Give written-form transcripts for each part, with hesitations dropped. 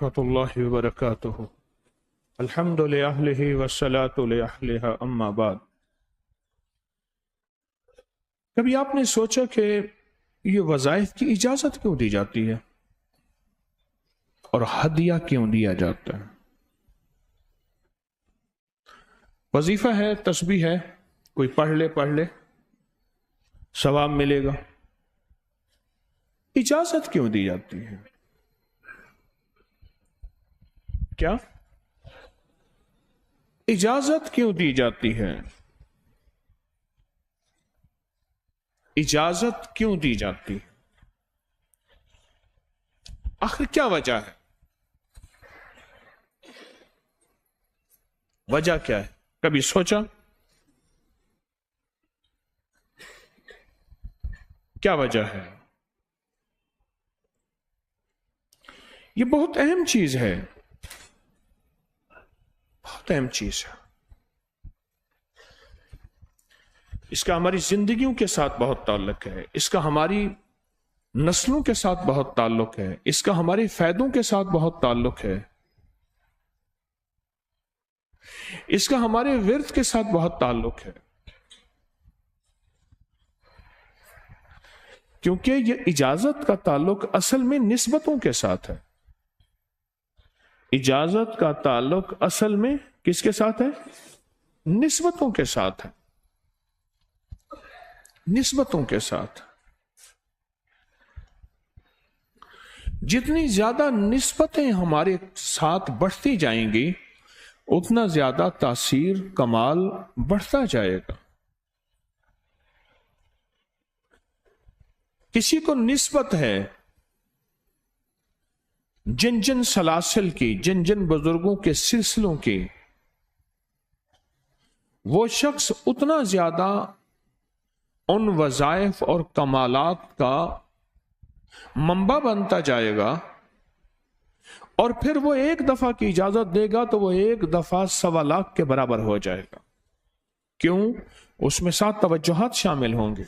रहमतुल्लाहि व बरकातुहू। अल्हम्दु लिअहलिही वस्सलातु लिअहलिहा अम्मा बाद। कभी आपने सोचा कि ये वज़ाइफ की इजाजत क्यों दी जाती है और हदिया क्यों दिया जाता है? वजीफा है, तस्बीह है, कोई पढ़ ले सवाब मिलेगा। इजाजत क्यों दी जाती है? क्या इजाजत क्यों दी जाती है? इजाजत क्यों दी जाती है? आखिर क्या वजह है? वजह क्या है? कभी सोचा क्या वजह है? ये बहुत अहम चीज है, बहुत अहम चीज है। इसका हमारी जिंदगियों के साथ बहुत ताल्लुक है, इसका हमारी नस्लों के साथ बहुत ताल्लुक है, इसका हमारे फायदों के साथ बहुत ताल्लुक है, इसका हमारे विर्द के साथ बहुत ताल्लुक है। क्योंकि ये इजाजत का ताल्लुक असल में निस्बतों के साथ है। इजाजत का ताल्लुक असल में किसके साथ है? निस्बतों के साथ है, निस्बतों के साथ। जितनी ज्यादा निस्बतें हमारे साथ बढ़ती जाएंगी उतना ज्यादा तासीर कमाल बढ़ता जाएगा। किसी को निस्बत है जिन जिन सलासिल की, जिन जिन बुजुर्गों के सिलसिलों की, वो शख्स उतना ज्यादा उन वज़ाइफ और कमालात का मंबा बनता जाएगा। और फिर वो एक दफा की इजाजत देगा तो वो एक दफा 1.25 लाख के बराबर हो जाएगा। क्यों? उसमें 7 तवज्जुहात शामिल होंगे,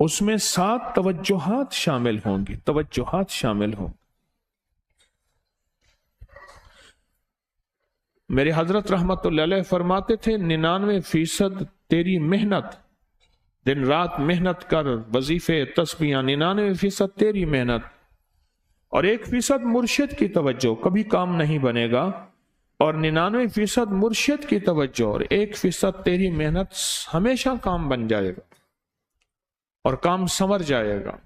उसमें 7 तवज्जुहात शामिल होंगी, तवज्जुहात शामिल होंगे। मेरे हजरत रहमतुल्लाह अलैह फरमाते थे 99% तेरी मेहनत, दिन रात मेहनत कर, वजीफे तस्बीह, 99% तेरी मेहनत और 1% मुर्शिद की तवज्जो, कभी काम नहीं बनेगा। और 99% मुर्शिद की तवज्जो और 1% तेरी मेहनत हमेशा काम बन जाएगा और काम संवर जाएगा।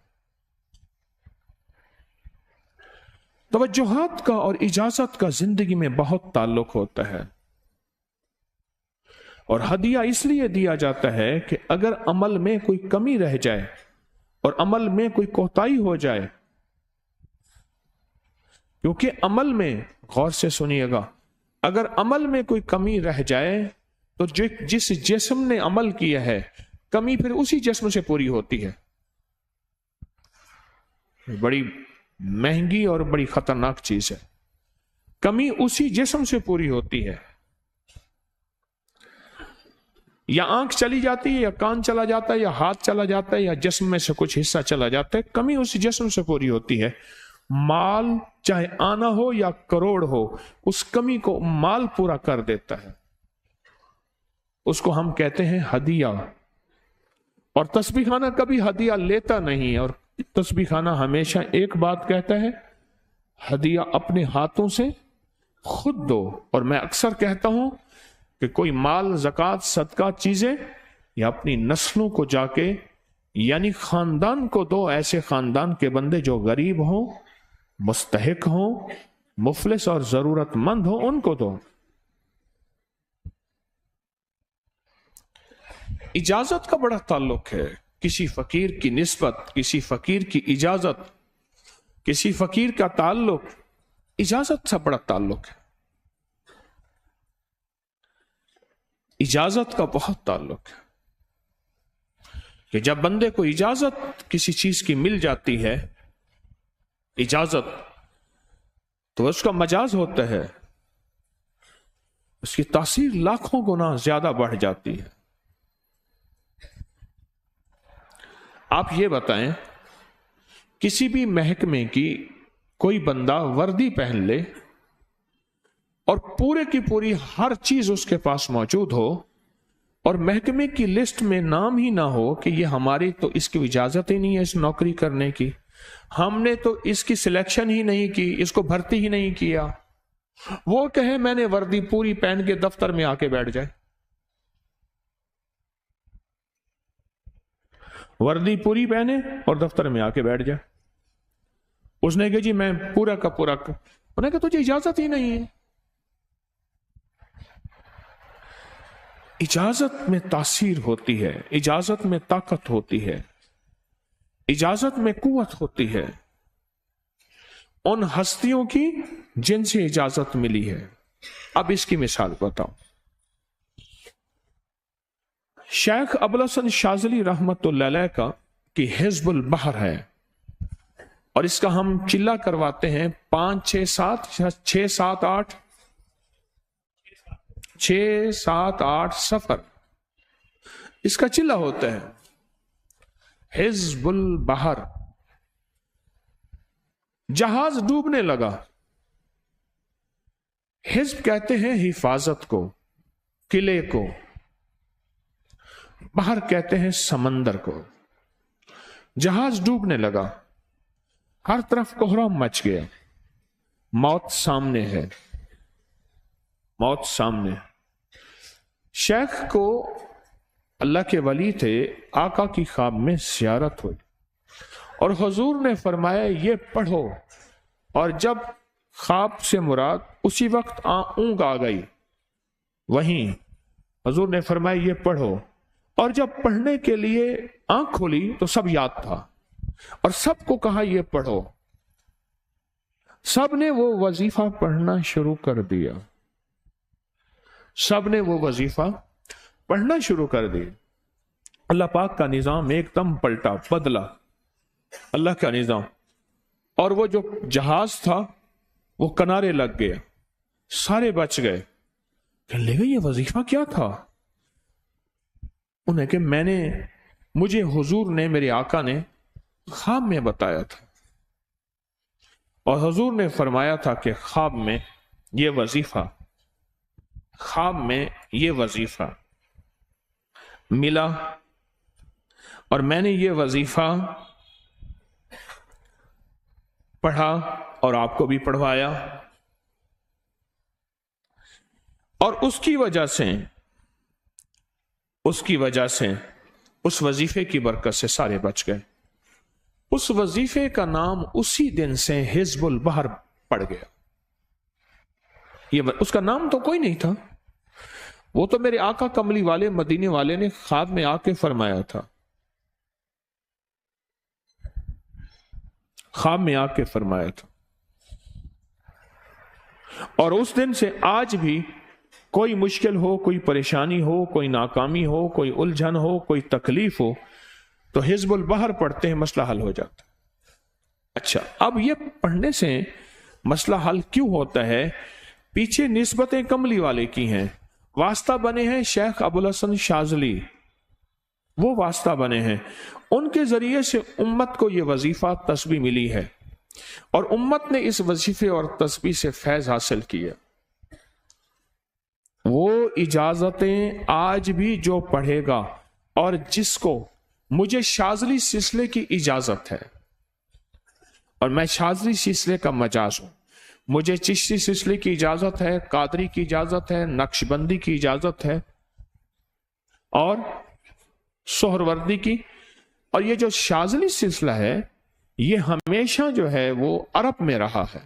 तवज्जुहात का और इजाजत का जिंदगी में बहुत ताल्लुक होता है। और हदिया इसलिए दिया जाता है कि अगर अमल में कोई कमी रह जाए और अमल में कोई कोताही हो जाए, क्योंकि अमल में, गौर से सुनिएगा, अगर अमल में कोई कमी रह जाए तो जिस जिस्म ने अमल किया है, कमी फिर उसी जिस्म से पूरी होती है। बड़ी महंगी और बड़ी खतरनाक चीज है। कमी उसी जिस्म से पूरी होती है। या आंख चली जाती है, या कान चला जाता है, या हाथ चला जाता है, या जिस्म में से कुछ हिस्सा चला जाता है, कमी उसी जिस्म से पूरी होती है। माल चाहे आना हो या करोड़ हो, उस कमी को माल पूरा कर देता है। उसको हम कहते हैं हदिया। और तस्बीह खाना कभी हदिया लेता नहीं है। और तस्बीह खाना हमेशा एक बात कहता है, हदिया अपने हाथों से खुद दो। और मैं अक्सर कहता हूं कि कोई माल, ज़कात, सदका चीजें या अपनी नस्लों को जाके, यानी खानदान को दो। ऐसे खानदान के बंदे जो गरीब हों, मुस्तहिक हों, मुफलिस और जरूरतमंद हो, उनको दो। इजाजत का बड़ा ताल्लुक है। किसी फकीर की निस्बत, किसी फकीर की इजाजत, किसी फकीर का ताल्लुक इजाजत से बड़ा ताल्लुक है। इजाजत का बहुत ताल्लुक है कि जब बंदे को इजाजत किसी चीज की मिल जाती है, इजाजत, तो उसका मजाज होता है, उसकी तासीर लाखों गुना ज्यादा बढ़ जाती है। आप ये बताएं, किसी भी महकमे की کوئی بندہ وردی پہن لے اور پورے کی پوری ہر چیز اس کے پاس موجود ہو اور محکمے کی لسٹ میں نام ہی نہ ہو کہ یہ ہماری تو اس کی اجازت ہی نہیں ہے اس نوکری کرنے کی، ہم نے تو اس کی سلیکشن ہی نہیں کی، اس کو بھرتی ہی نہیں کیا، وہ کہے میں نے وردی پوری پہن کے دفتر میں آ کے بیٹھ جائے، وردی پوری پہنے اور دفتر میں آ کے بیٹھ جائے، اس نے کہا جی میں پورا کا پورا، انہوں نے کہا تجھے اجازت ہی نہیں ہے۔ اجازت میں تاثیر ہوتی ہے، اجازت میں طاقت ہوتی ہے، اجازت میں قوت ہوتی ہے، ان ہستیوں کی جن سے اجازت ملی ہے۔ اب اس کی مثال بتاؤں، شیخ ابوالحسن شاذلی رحمت اللہ علیہ کا کہ حزب البحر ہے، اور اس کا ہم چلہ کرواتے ہیں 5 6 7 6 7 8 6 7 8 سفر، اس کا چلہ ہوتا ہے حزب البحر۔ جہاز ڈوبنے لگا، حزب کہتے ہیں حفاظت کو، قلعے کو، بحر کہتے ہیں سمندر کو۔ جہاز ڈوبنے لگا، ہر طرف کوہرام مچ گیا، موت سامنے ہے، موت سامنے۔ شیخ کو، اللہ کے ولی تھے، آقا کی خواب میں زیارت ہوئی اور حضور نے فرمایا یہ پڑھو، اور جب خواب سے مراد اسی وقت اونگ آ گئی، وہیں حضور نے فرمایا یہ پڑھو، اور جب پڑھنے کے لیے آنکھ کھولی تو سب یاد تھا اور سب کو کہا یہ پڑھو، سب نے وہ وظیفہ پڑھنا شروع کر دیا، سب نے وہ وظیفہ پڑھنا شروع کر دیا۔ اللہ پاک کا نظام ایک دم پلٹا، بدلا اللہ کا نظام، اور وہ جو جہاز تھا وہ کنارے لگ گیا، سارے بچ گئے۔ کہنے لگے یہ وظیفہ کیا تھا؟ انہیں کہ مجھے حضور نے، میرے آقا نے خواب میں بتایا تھا، اور حضور نے فرمایا تھا کہ خواب میں یہ وظیفہ، خواب میں یہ وظیفہ ملا، اور میں نے یہ وظیفہ پڑھا اور آپ کو بھی پڑھوایا، اور اس کی وجہ سے اس وظیفے کی برکت سے سارے بچ گئے۔ اس وظیفے کا نام اسی دن سے حزب البحر پڑ گیا۔ اس کا نام تو کوئی نہیں تھا، وہ تو میرے آقا کملی والے مدینے والے نے خواب میں آ کے فرمایا تھا، خواب میں آ کے فرمایا تھا، اور اس دن سے آج بھی کوئی مشکل ہو، کوئی پریشانی ہو، کوئی ناکامی ہو، کوئی الجھن ہو، کوئی تکلیف ہو تو حزب البحر پڑھتے ہیں، مسئلہ حل ہو جاتا۔ اچھا، اب یہ پڑھنے سے مسئلہ حل کیوں ہوتا ہے؟ پیچھے نسبتیں کملی والے کی ہیں، واسطہ بنے ہیں شیخ ابوالحسن شاذلی، وہ واسطہ بنے ہیں، ان کے ذریعے سے امت کو یہ وظیفہ تسبیح ملی ہے، اور امت نے اس وظیفے اور تسبیح سے فیض حاصل کیا۔ وہ اجازتیں آج بھی جو پڑھے گا، اور جس کو، مجھے شاذلی سلسلے کی اجازت ہے، اور میں شاذلی سلسلے کا مجاز ہوں، مجھے چشتی سلسلے کی اجازت ہے، قادری کی اجازت ہے، نقشبندی کی اجازت ہے، اور سہروردی کی، اور یہ جو شاذلی سلسلہ ہے یہ ہمیشہ جو ہے وہ عرب میں رہا ہے،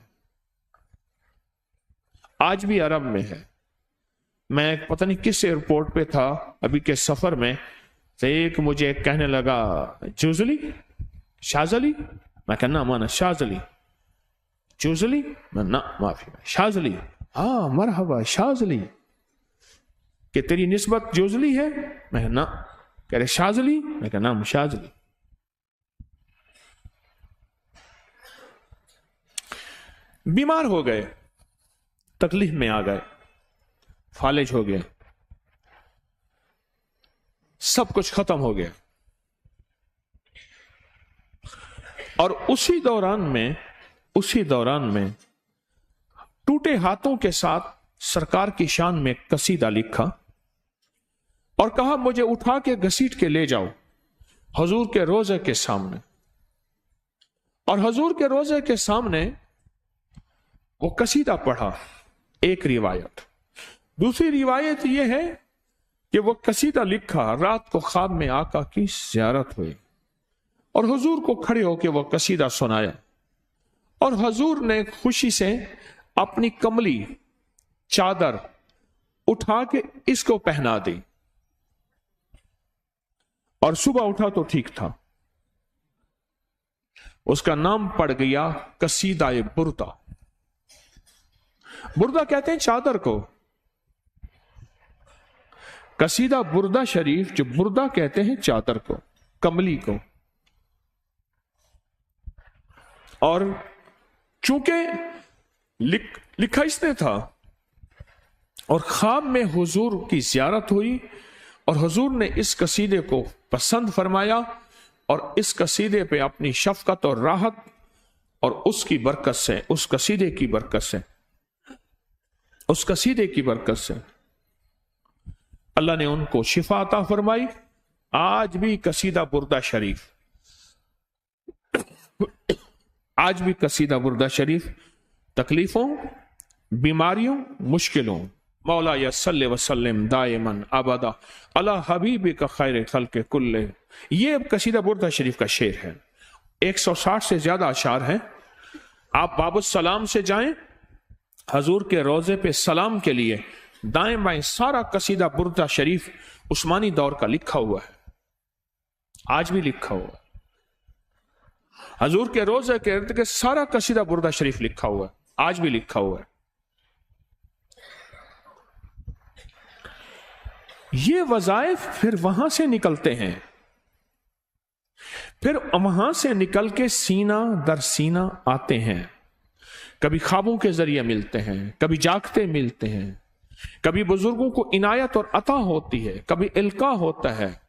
آج بھی عرب میں ہے۔ میں پتہ نہیں کس ایئرپورٹ پہ تھا ابھی کے سفر میں، تو ایک مجھے کہنے لگا جوزلی، شاذلی، میں کہنا مانا شاذلی، جوزلی، میں نا معافی، شاذلی، ہاں مرحبا شاذلی، کہ تیری نسبت جوزلی ہے؟ میں نا، کہہ رہے شاذلی، میں کہا نام شاذلی۔ بیمار ہو گئے، تکلیف میں آ گئے، فالج ہو گئے، سب کچھ ختم ہو گیا، اور اسی دوران میں उसी दौरान में टूटे हाथों के साथ सरकार की शान में कसीदा लिखा और कहा मुझे उठा के घसीट के ले जाओ हुजूर के रोजे के सामने। और हुजूर के रोजे के सामने वो कसीदा पढ़ा, एक रिवायत। दूसरी रिवायत यह है कि वो कसीदा लिखा, रात को ख्वाब में आका की ज़ियारत हुई और हुजूर को खड़े होकर वो कसीदा सुनाया और हुजूर ने खुशी से अपनी कमली चादर उठा के इसको पहना दी और सुबह उठा तो ठीक था। उसका नाम पड़ गया कसीदा बुर्दा। बुर्दा कहते हैं चादर को, कसीदा बुर्दा शरीफ, जो बुर्दा कहते हैं चादर को, कमली को। और चूंकि लिखा इसने था और ख्वाब में हुजूर की ज़ियारत हुई और हुजूर ने इस कसीदे को पसंद फरमाया और इस कसीदे पे अपनी शफकत और राहत और उसकी बरकत से, उस कसीदे की बरकत से, उस कसीदे की बरकत से अल्लाह ने उनको शिफा अता फरमाई। आज भी कसीदा बुर्दा शरीफ, आज भी कसीदा बुर्दा शरीफ तकलीफों, बीमारियों, मुश्किलों, मौला या सल्ले वसल्लम दायमन अबदा अला हबीबी का खैर खल्के कुल्ले, ये कसीदा बुर्दा शरीफ का शेर है। 160 से ज्यादा अशार हैं। आप बाबुस सलाम से जाएं, हजूर के रोजे पे सलाम के लिए दाएं बाएं सारा कसीदा बुर्दा शरीफ उस्मानी दौर का लिखा हुआ है, आज भी लिखा हुआ है। हजूर के रोजे के इर्द के सारा कसीदा बुर्दा शरीफ लिखा हुआ है, आज भी लिखा हुआ है। ये वज़ाइफ फिर वहां से निकलते हैं, फिर वहां से निकल के सीना दर सीना आते हैं। कभी ख्वाबों के जरिए मिलते हैं, कभी जागते मिलते हैं, कभी बुजुर्गों को इनायत और अता होती है, कभी इल्का होता है।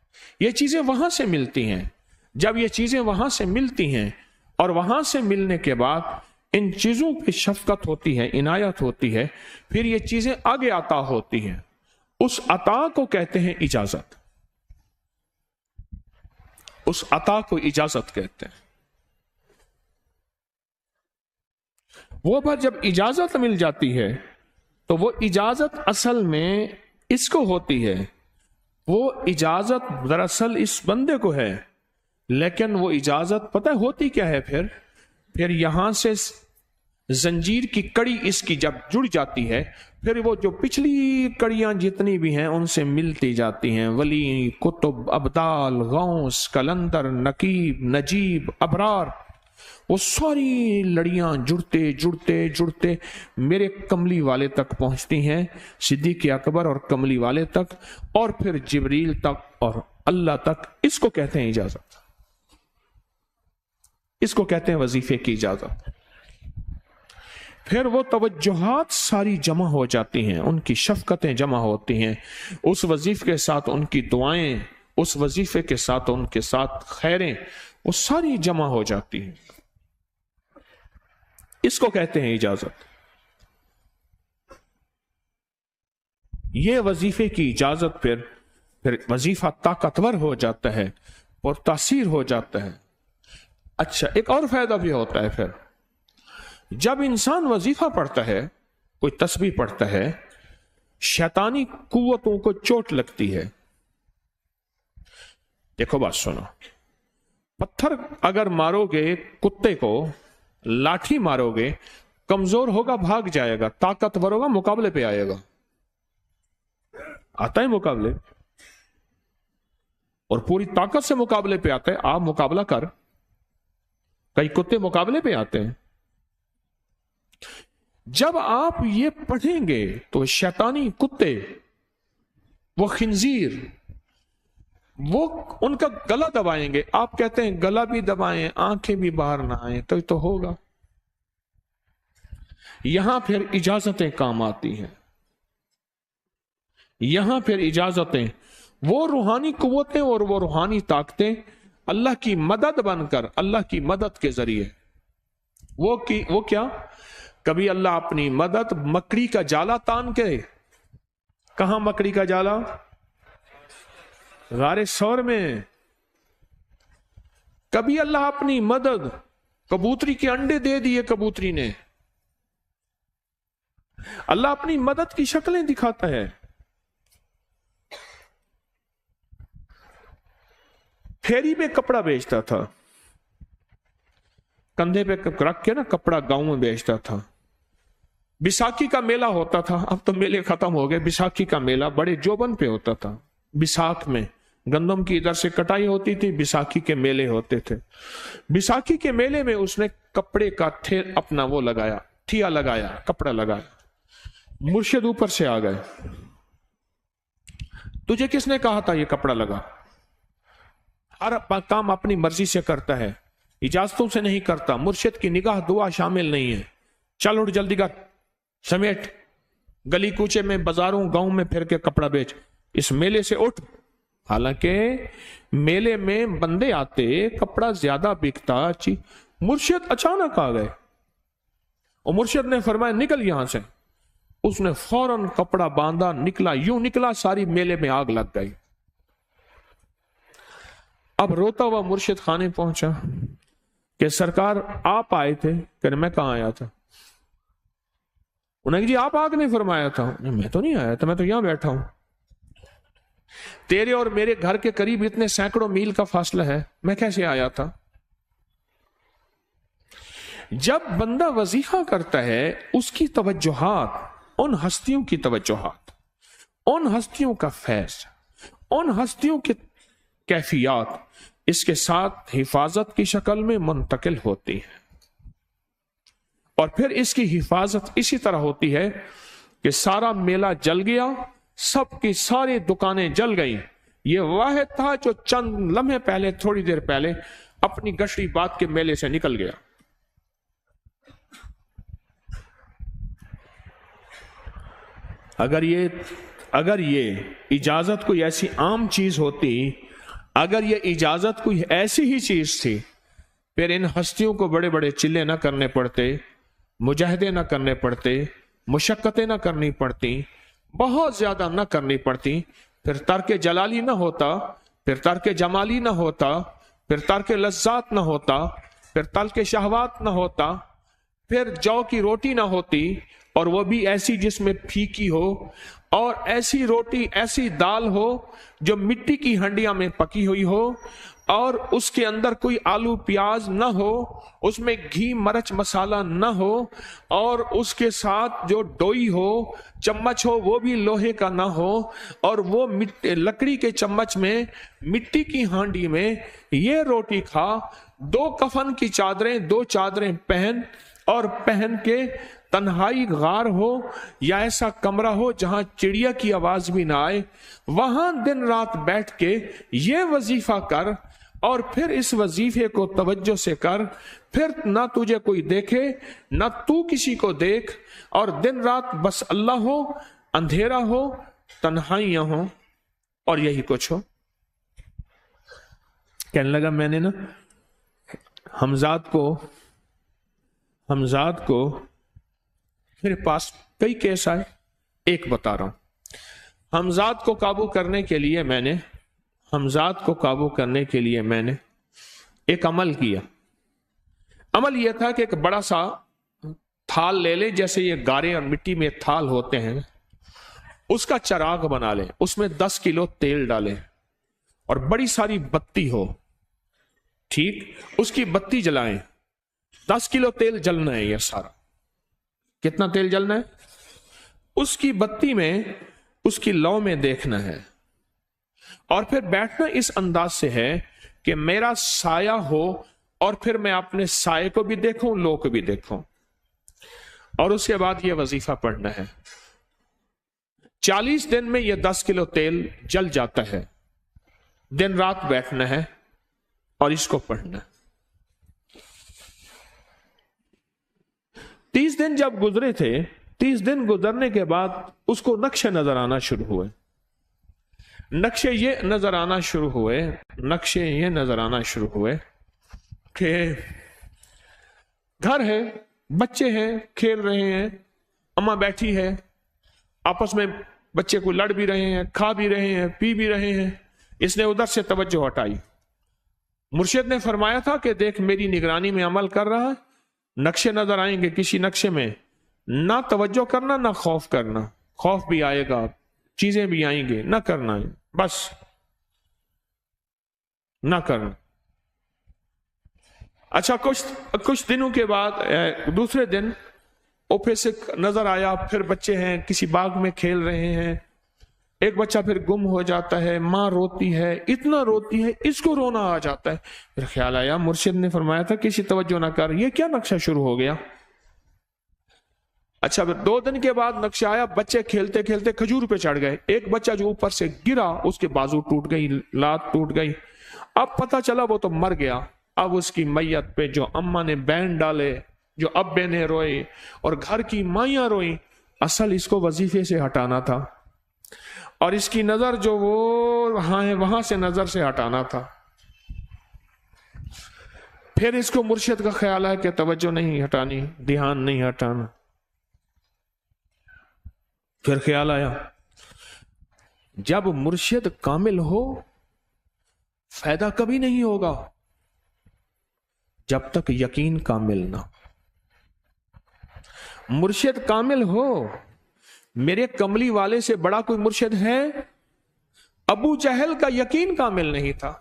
ये चीजें वहां से मिलती हैं। जब ये चीजें वहां से मिलती हैं और वहां से मिलने के बाद इन चीजों पे शफकत होती है, इनायत होती है, फिर ये चीजें आगे अता होती हैं। उस अता को कहते हैं इजाजत, उस अता को इजाजत कहते हैं। वो पर जब इजाजत मिल जाती है तो वो इजाजत असल में इसको होती है, वो इजाजत दरअसल इस बंदे को है, लेकिन वो इजाजत पता होती क्या है? फिर यहां से जंजीर की कड़ी इसकी जब जुड़ जाती है, फिर वो जो पिछली कड़ियां जितनी भी हैं उनसे मिलती जाती हैं। वली, कुतुब, अब्दाल, गौस, कलंदर, नकीब, नजीब, अबरार, वो सारी लड़ियां जुड़ते जुड़ते जुड़ते मेरे कमली वाले तक पहुंचती हैं, सिद्दीक़ अकबर और कमली वाले तक, और फिर जिब्रील तक और अल्लाह तक। इसको कहते हैं इजाजत, इसको कहते हैं वजीफे की इजाजत। फिर वो तवज्जुहात सारी जमा हो जाती हैं, उनकी शफकतें जमा होती हैं, उस वजीफे के साथ उनकी दुआएं, उस वजीफे के साथ उनके साथ खैरें, वो सारी जमा हो जाती हैं। इसको कहते हैं इजाजत। ये वजीफे की इजाजत फिर वजीफा ताकतवर हो जाता है और तासीर हो जाता है। अच्छा, एक और फायदा भी होता है। फिर जब इंसान वजीफा पढ़ता है, कोई तस्बीह पढ़ता है, शैतानी कुव्वतों को चोट लगती है। देखो बात सुनो, पत्थर अगर मारोगे कुत्ते को, लाठी मारोगे, कमजोर होगा भाग जाएगा, ताकतवर होगा मुकाबले पे आएगा। आता है मुकाबले, और पूरी ताकत से मुकाबले पे आता है। आप मुकाबला कर, कई कुत्ते मुकाबले पे आते हैं। जब आप ये पढ़ेंगे तो शैतानी कुत्ते, वो खिंजीर, वो उनका गला दबाएंगे। आप कहते हैं गला भी दबाएं, आंखें भी बाहर ना आए, तो होगा। यहां फिर इजाजतें काम आती हैं। यहां फिर इजाजतें, वो रूहानी कुव्वतें और वो रूहानी ताकतें अल्लाह की मदद बनकर, अल्लाह की मदद के जरिए وہ کیا؟ کبھی اللہ اپنی مدد مکڑی کا جالا تان کے. کہاں مکڑی کا جالا؟ غار ثور میں. کبھی اللہ اپنی مدد کبوتری کے انڈے دے دیے کبوتری نے. اللہ اپنی مدد کی شکلیں دکھاتا ہے. پھیری میں کپڑا بیچتا تھا, کندھے پہ رکھ کے نا کپڑا گاؤں میں بیچتا تھا. بیساکھی کا میلہ ہوتا تھا, اب تو میلے ختم ہو گئے. بیساکھی کا میلہ بڑے جوبن پہ ہوتا تھا. بیساکھ میں گندم کی ادھر سے کٹائی ہوتی تھی, بیساکھی کے میلے ہوتے تھے. بیساکھی کے میلے میں اس نے کپڑے کا اپنا وہ لگایا, ٹھیا لگایا, کپڑا لگایا. مرشد اوپر سے آ گئے. تجھے کس نے کہا تھا یہ کپڑا لگا؟ ہر کام اپنی مرضی سے کرتا ہے, اجازتوں سے نہیں کرتا. مرشد کی نگاہ دعا شامل نہیں ہے. چل اٹھ جلدی کر, سمیٹ, گلی کوچے میں بازاروں گاؤں میں پھر کے کپڑا بیچ, اس میلے سے اٹھ. حالانکہ میلے میں بندے آتے, کپڑا زیادہ بکتا. مرشد اچانک آ گئے اور مرشد نے فرمایا نکل یہاں سے. اس نے فوراً کپڑا باندھا, نکلا. یوں نکلا ساری میلے میں آگ لگ گئی. اب روتا ہوا مرشد خانے پہنچا کہ سرکار آپ آئے تھے. کہ میں کہاں آیا تھا؟ انہیں جی آپ آگ نہیں فرمایا تھا. میں تو نہیں آیا تھا, میں تو یہاں بیٹھا ہوں. تیرے اور میرے گھر کے قریب اتنے سینکڑوں میل کا فاصلہ ہے, میں کیسے آیا تھا؟ جب بندہ وظیفہ کرتا ہے, اس کی توجہات ان ہستیوں کی توجہات, ان ہستیوں کا فیض, ان ہستیوں کی کیفیات اس کے ساتھ حفاظت کی شکل میں منتقل ہوتی ہے. اور پھر اس کی حفاظت اسی طرح ہوتی ہے کہ سارا میلہ جل گیا, سب کی ساری دکانیں جل گئیں. یہ واحد تھا جو چند لمحے پہلے, تھوڑی دیر پہلے اپنی گشری بات کے میلے سے نکل گیا. اگر یہ اجازت کوئی ایسی عام چیز ہوتی, اگر یہ اجازت کوئی ایسی ہی چیز تھی, پھر ان ہستیوں کو بڑے بڑے چلے نہ کرنے پڑتے, مجاہدے نہ کرنے پڑتے, مشقتیں نہ کرنی پڑتی, بہت زیادہ نہ کرنی پڑتی. پھر ترک جلالی نہ ہوتا, پھر ترک جمالی نہ ہوتا, پھر ترک لذات نہ ہوتا, پھر ترک شہوات نہ ہوتا, پھر جو کی روٹی نہ ہوتی, اور وہ بھی ایسی جس میں پھیکی ہو, اور ایسی روٹی, ایسی دال ہو جو مٹی کی ہنڈیاں میں پکی ہوئی ہو, اور اس کے اندر کوئی آلو پیاز نہ ہو, اس میں گھی مرچ مسالہ نہ ہو, اور اس کے ساتھ جو ڈوئی ہو, چمچ ہو, وہ بھی لوہے کا نہ ہو, اور وہ لکڑی کے چمچ میں مٹی کی ہانڈی میں یہ روٹی کھا. 2 کفن کی چادریں, 2 چادریں پہن, اور پہن کے تنہائی غار ہو یا ایسا کمرہ ہو جہاں چڑیا کی آواز بھی نہ آئے, وہاں دن رات بیٹھ کے یہ وظیفہ کر, اور پھر اس وظیفے کو توجہ سے کر. پھر نہ تجھے کوئی دیکھے, نہ تو کسی کو دیکھ, اور دن رات بس اللہ ہو, اندھیرا ہو, تنہائیاں ہوں, اور یہی کچھ ہو. کہنے لگا میں نے نا حمزاد کو میرے پاس کئی کیس آئے. ایک بتا رہا ہوں. حمزاد کو قابو کرنے کے لیے میں نے ایک عمل کیا. عمل یہ تھا کہ ایک بڑا سا تھال لے لیں, جیسے یہ گارے اور مٹی میں تھال ہوتے ہیں, اس کا چراغ بنا لیں, اس میں 10 کلو تیل ڈالیں, اور بڑی ساری بتی ہو, ٹھیک, اس کی بتی جلائیں. 10 کلو تیل جلنا ہے. یہ سارا کتنا تیل جلنا ہے؟ اس کی بتی میں, اس کی لو میں دیکھنا ہے, اور پھر بیٹھنا اس انداز سے ہے کہ میرا سایہ ہو, اور پھر میں اپنے سائے کو بھی دیکھوں, لو کو بھی دیکھوں, اور اس کے بعد یہ وظیفہ پڑھنا ہے. 40 دن میں یہ 10 کلو تیل جل جاتا ہے. دن رات بیٹھنا ہے اور اس کو پڑھنا ہے. 30 دن جب گزرے تھے, 30 دن گزرنے کے بعد اس کو نقشے نظر آنا شروع ہوئے. نقشے یہ نظر آنا شروع ہوئے کہ گھر ہے، بچے ہیں، کھیل رہے ہیں، اماں بیٹھی ہے، آپس میں بچے کو لڑ بھی رہے ہیں، کھا بھی رہے ہیں، پی بھی رہے ہیں، اس نے ادھر سے توجہ ہٹائی۔ مرشد نے فرمایا تھا کہ دیکھ میری نگرانی میں عمل کر رہا، نقشے نظر آئیں گے، کسی نقشے میں نہ توجہ کرنا نہ خوف کرنا، خوف بھی آئے گا، چیزیں بھی آئیں گے، نہ کرنا، بس نہ کرنا۔ اچھا کچھ دنوں کے بعد دوسرے دن اوپے سے نظر آیا، پھر بچے ہیں کسی باغ میں کھیل رہے ہیں، ایک بچہ پھر گم ہو جاتا ہے، ماں روتی ہے، اتنا روتی ہے اس کو رونا آ جاتا ہے۔ پھر خیال آیا مرشد نے فرمایا تھا کسی توجہ نہ کر، یہ کیا نقشہ شروع ہو گیا؟ اچھا پھر 2 دن کے بعد نقشہ آیا، بچے کھیلتے کھیلتے کھجور پہ چڑھ گئے، ایک بچہ جو اوپر سے گرا اس کے بازو ٹوٹ گئی، لات ٹوٹ گئی، اب پتہ چلا وہ تو مر گیا۔ اب اس کی میت پہ جو اماں نے بین ڈالے، جو ابے نے روئے اور گھر کی مائیاں روئیں، اصل اس کو وظیفے سے ہٹانا تھا اور اس کی نظر جو وہ وہاں ہے وہاں سے نظر سے ہٹانا تھا۔ پھر اس کو مرشد کا خیال ہے کہ توجہ نہیں ہٹانی، دھیان نہیں ہٹانا۔ پھر خیال آیا جب مرشد کامل ہو فائدہ کبھی نہیں ہوگا جب تک یقین کامل نہ۔ مرشد کامل ہو، میرے کملی والے سے بڑا کوئی مرشد ہے؟ ابو جہل کا یقین کامل نہیں تھا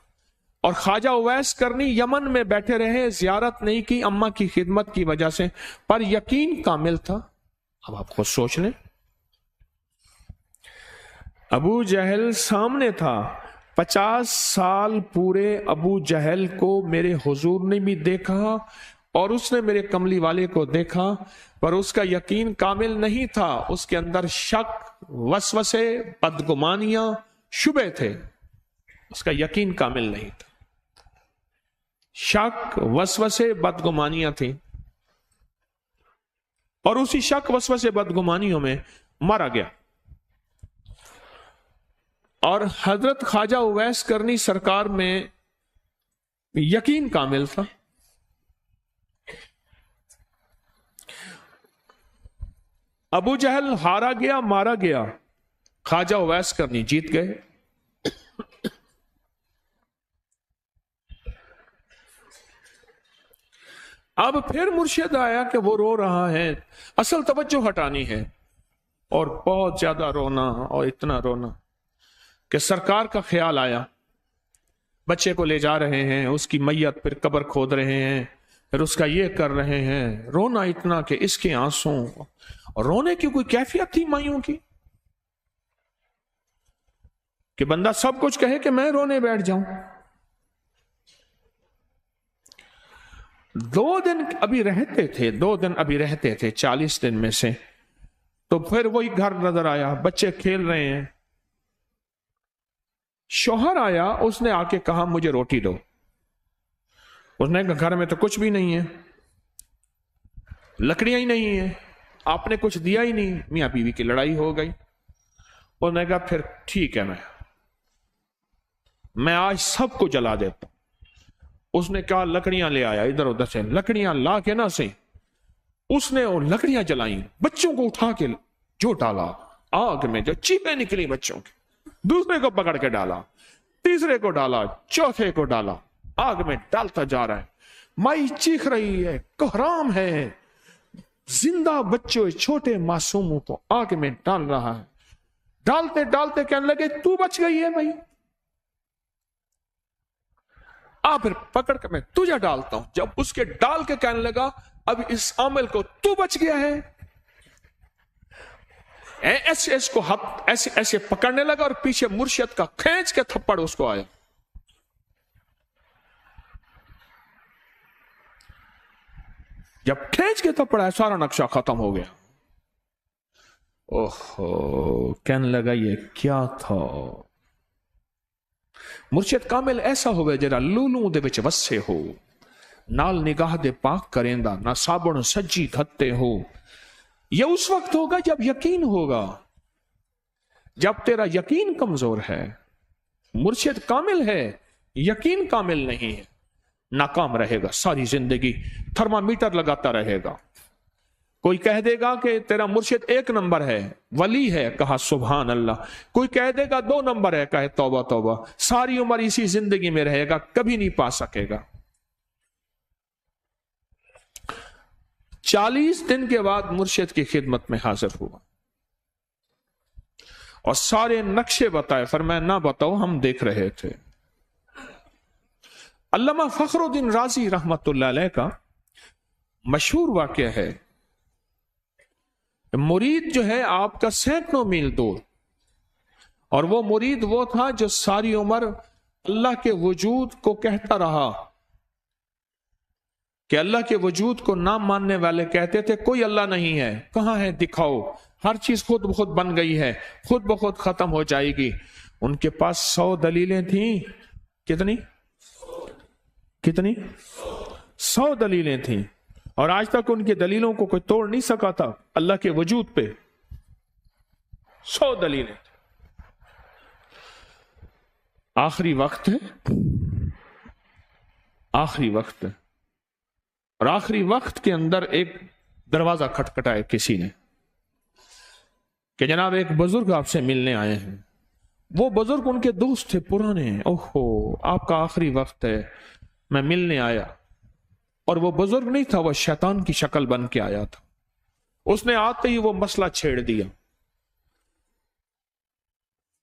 اور خواجہ اویس کرنی یمن میں بیٹھے رہے، زیارت نہیں کی اماں کی خدمت کی وجہ سے، پر یقین کامل تھا۔ اب آپ خود سوچ لیں، ابو جہل سامنے تھا، 50 سال پورے ابو جہل کو میرے حضور نے بھی دیکھا اور اس نے میرے کملی والے کو دیکھا، پر اس کا یقین کامل نہیں تھا، اس کے اندر شک، وسوسے، بدگمانیاں، شبہ تھے، اس کا یقین کامل نہیں تھا، شک، وسوسے، بدگمانیاں تھیں، اور اسی شک، وسوسے، بدگمانیوں میں مارا گیا۔ اور حضرت خواجہ اویس کرنی سرکار میں یقین کامل تھا۔ ابو جہل ہارا گیا، مارا گیا، خواجہ اویس کرنی جیت گئے۔ اب پھر مرشد آیا کہ وہ رو رہا ہے، اصل توجہ ہٹانی ہے، اور بہت زیادہ رونا اور اتنا رونا کہ سرکار کا خیال آیا، بچے کو لے جا رہے ہیں، اس کی میت پھر قبر کھود رہے ہیں، پھر اس کا یہ کر رہے ہیں، رونا اتنا کہ اس کے آنسوں، اور رونے کی کوئی کیفیت تھی مائیوں کی کہ بندہ سب کچھ کہے کہ میں رونے بیٹھ جاؤں۔ 2 دن ابھی رہتے تھے، 2 دن ابھی رہتے تھے 40 دن میں سے، تو پھر وہی گھر نظر آیا، بچے کھیل رہے ہیں، شوہر آیا، اس نے آ کے کہا مجھے روٹی دو، اس نے کہا گھر میں تو کچھ بھی نہیں ہے، لکڑیاں ہی نہیں ہیں، آپ نے کچھ دیا ہی نہیں، میاں بیوی کی لڑائی ہو گئی۔ اس نے کہا پھر ٹھیک ہے، میں آج سب کو جلا دیتا ہوں۔ اس نے کہا لکڑیاں لے آیا، ادھر ادھر سے لکڑیاں لا کے نہ سے اس نے وہ لکڑیاں جلائیں، بچوں کو اٹھا کے جو ڈالا آگ میں، جو چیخیں نکلی بچوں کی، دوسرے کو پکڑ کے ڈالا، تیسرے کو ڈالا، چوتھے کو ڈالا، آگ میں ڈالتا جا رہا ہے، مائی چیخ رہی ہے، کوہرام ہے، زندہ بچوں چھوٹے معصوموں کو آگ میں ڈال رہا ہے، ڈالتے ڈالتے کہنے لگے تو بچ گئی ہے بھائی، پھر پکڑ کے میں تجھے ڈالتا ہوں۔ جب اس کے ڈال کے کہنے لگا اب اس عامل کو تو بچ گیا ہے، ایسے اس کو ایسے ایسے پکڑنے لگا اور پیچھے مرشد کا کھینچ کے تھپڑ اس کو آیا۔ جب کھینچ کے تھپڑ آیا سارا نقشہ ختم ہو گیا۔ اوہو، کہنے لگا یہ کیا تھا؟ مرشد کامل ایسا ہوئے جرا لولوں دے وچ وسے ہو، نال نگاہ دے پاک کریندا، نہ صابن سجی دھتے ہو۔ یہ اس وقت ہوگا جب یقین ہوگا، جب تیرا یقین کمزور ہے۔ مرشد کامل ہے، یقین کامل نہیں ہے۔ नाकाम रहेगा सारी जिंदगी, थर्मामीटर लगाता रहेगा। कोई कह देगा कि तेरा मुर्शिद 1 नंबर है, वली है, कहा सुभान अल्लाह। कोई कह देगा 2 नंबर है, कहे तौबा तौबा। सारी उम्र इसी जिंदगी में रहेगा, कभी नहीं पा सकेगा। 40 दिन के बाद मुर्शिद की खिदमत में हाजिर हुआ और सारे नक्शे बताए। फरमाया ना बताओ, हम देख रहे थे। अल्लामा फखरुद्दीन राजी रहमतुल्लाह अलैह का मशहूर वाक़या है, मुरीद जो है आपका सैकड़ों मील दूर, और वो मुरीद वो था जो सारी उम्र अल्लाह के वजूद को कहता रहा कि अल्लाह के वजूद को ना मानने वाले कहते थे कोई अल्लाह नहीं है, कहां है दिखाओ, हर चीज खुद ब खुद बन गई है, खुद ब खुद खत्म हो जाएगी। उनके पास 100 दलीलें थी। कितनी 100 दलीलें थी, और आज तक उनकी दलीलों को कोई तोड़ नहीं सका था अल्लाह के वजूद पे। 100 दलीलें। आखिरी वक्त है, आखिरी वक्त है, और आखिरी वक्त के अंदर एक दरवाजा खटखटाया किसी ने कि जनाब एक बुजुर्ग आपसे मिलने आए हैं। वो बुजुर्ग उनके दोस्त थे पुराने। ओहो, आपका आखिरी वक्त है, मैं मिलने आया। और वो बुजुर्ग नहीं था, वो शैतान की शक्ल बन के आया था। उसने आते ही वो मसला छेड़ दिया।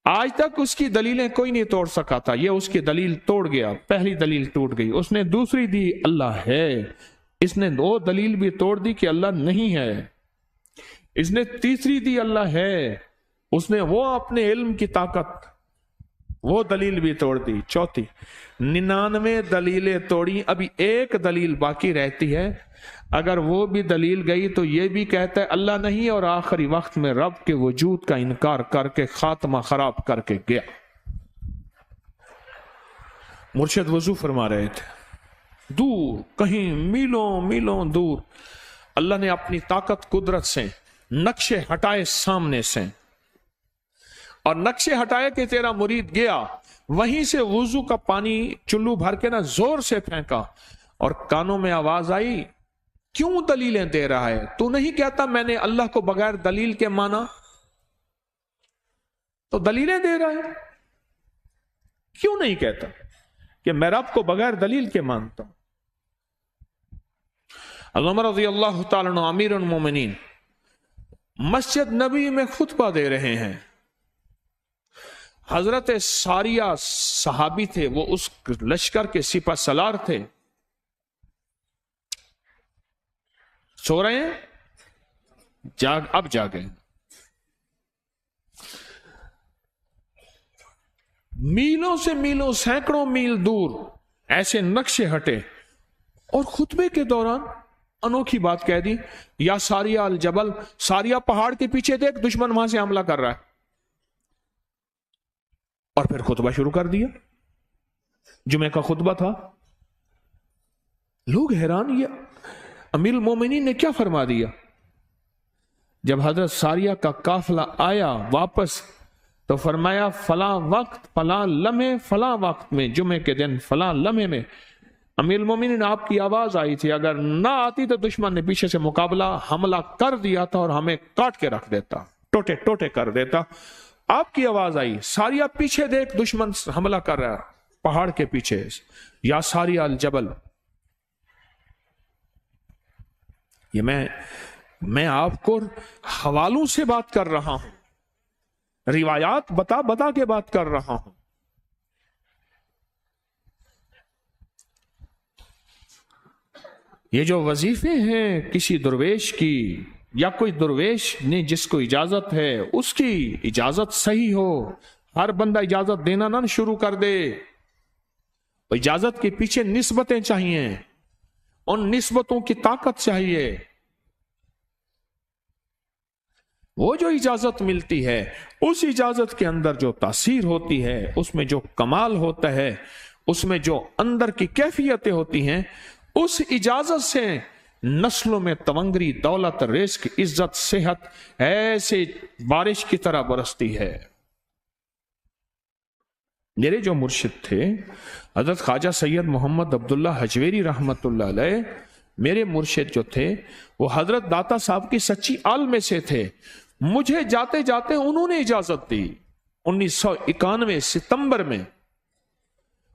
आज तक उसकी दलीलें कोई नहीं तोड़ सका था, ये उसकी दलील तोड़ गया। पहली दलील टूट गई। उसने दूसरी दी अल्लाह है, इसने 2 दलील भी तोड़ दी कि अल्लाह नहीं है। इसने तीसरी दी अल्लाह है, उसने वो अपने इल्म की ताकत वो दलील भी तोड़ दी। चौथी 99 दलीलें तोड़ी, अभी एक दलील बाकी रहती है। अगर वो भी दलील गई तो ये भी कहता है अल्लाह नहीं, और आखिरी वक्त में रब के वजूद का इनकार करके खात्मा खराब करके गया। मुर्शिद वजू फरमा रहे थे, दूर कहीं मीलों मीलों दूर अल्लाह ने अपनी ताकत कुदरत से नक्शे हटाए सामने से, और नक्शे हटाए कि तेरा मुरीद गया, वहीं से वुजू का पानी चुल्लू भर के ना जोर से फेंका, और कानों में आवाज आई क्यों दलीलें दे रहा है, तू नहीं कहता मैंने अल्लाह को बगैर दलील के माना, तो दलीलें दे रहा है। क्यों नहीं कहता कि मैं रब को बगैर दलील के मानता हूं। अल्लामा रज़ी अल्लाह तआला अन्हु अमीरुल मोमिनीन मस्जिद नबी में खुतबा दे रहे हैं। हजरत सारिया सहाबी थे, वो उस लश्कर के सिपा सलार थे। सो रहे हैं, अब जागे। मीलों से मीलों, सैकड़ों मील दूर ऐसे नक्शे हटे, और खुतबे के दौरान अनोखी बात कह दी, या सारिया अल जबल, सारिया पहाड़ के पीछे देख, दुश्मन वहां से हमला कर रहा है। और फिर खुतबा शुरू कर दिया। जुमे का खुतबा था। लोग हैरान, ये अमीरुल मोमिनीन ने क्या फरमा दिया। जब हजरत सारिया का काफिला आया वापस, तो फरमाया फला वक्त फला लम्हे फला वक्त में, जुमे के दिन फला लम्हे में अमीरुल मोमिनीन आपकी आवाज आई थी। अगर ना आती तो दुश्मन ने पीछे से मुकाबला हमला कर दिया था और हमें काट के रख देता, टोटे टोटे कर देता। आपकी आवाज आई, सारिया पीछे देख, दुश्मन हमला कर रहा है पहाड़ के पीछे, या सारिया अल जबल। ये मैं आपको हवालों से बात कर रहा हूं, रिवायात बता बता के बात कर रहा हूं। ये जो वजीफे हैं किसी दुर्वेश की, या कोई दुर्वेश ने जिसको इजाजत है उसकी इजाजत सही हो। हर बंदा इजाजत देना ना शुरू कर दे। इजाजत के पीछे निस्बतें चाहिए, उन निस्बतों की ताकत चाहिए। वो जो इजाजत मिलती है, उस इजाजत के अंदर जो तासीर होती है, उसमें जो कमाल होता है, उसमें जो अंदर की कैफियतें होती हैं, उस इजाजत से नस्लों में तवंगरी, दौलत, रिस्क, इज्जत, सेहत ऐसे बारिश की तरह बरसती है। میرے جو مرشد تھے حضرت خواجہ سید محمد عبداللہ حجویری رحمت اللہ علیہ، میرے مرشد جو تھے وہ حضرت داتا صاحب کی سچی آل میں سے تھے. مجھے جاتے جاتے انہوں نے اجازت دی 1991 ستمبر میں،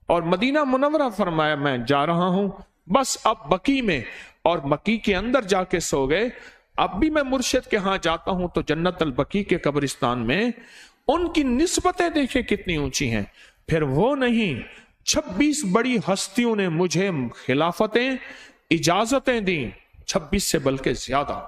اور مدینہ منورہ فرمایا میں جا رہا ہوں، بس اب بقی میں، اور بقی کے اندر جا کے سو گئے. اب بھی میں مرشد کے ہاں جاتا ہوں تو جنت البقیع کے قبرستان میں ان کی نسبتیں دیکھیں کتنی اونچی ہیں. پھر وہ نہیں، 26 بڑی ہستیوں نے مجھے خلافتیں، اجازتیں دیں، 26 سے بلکہ زیادہ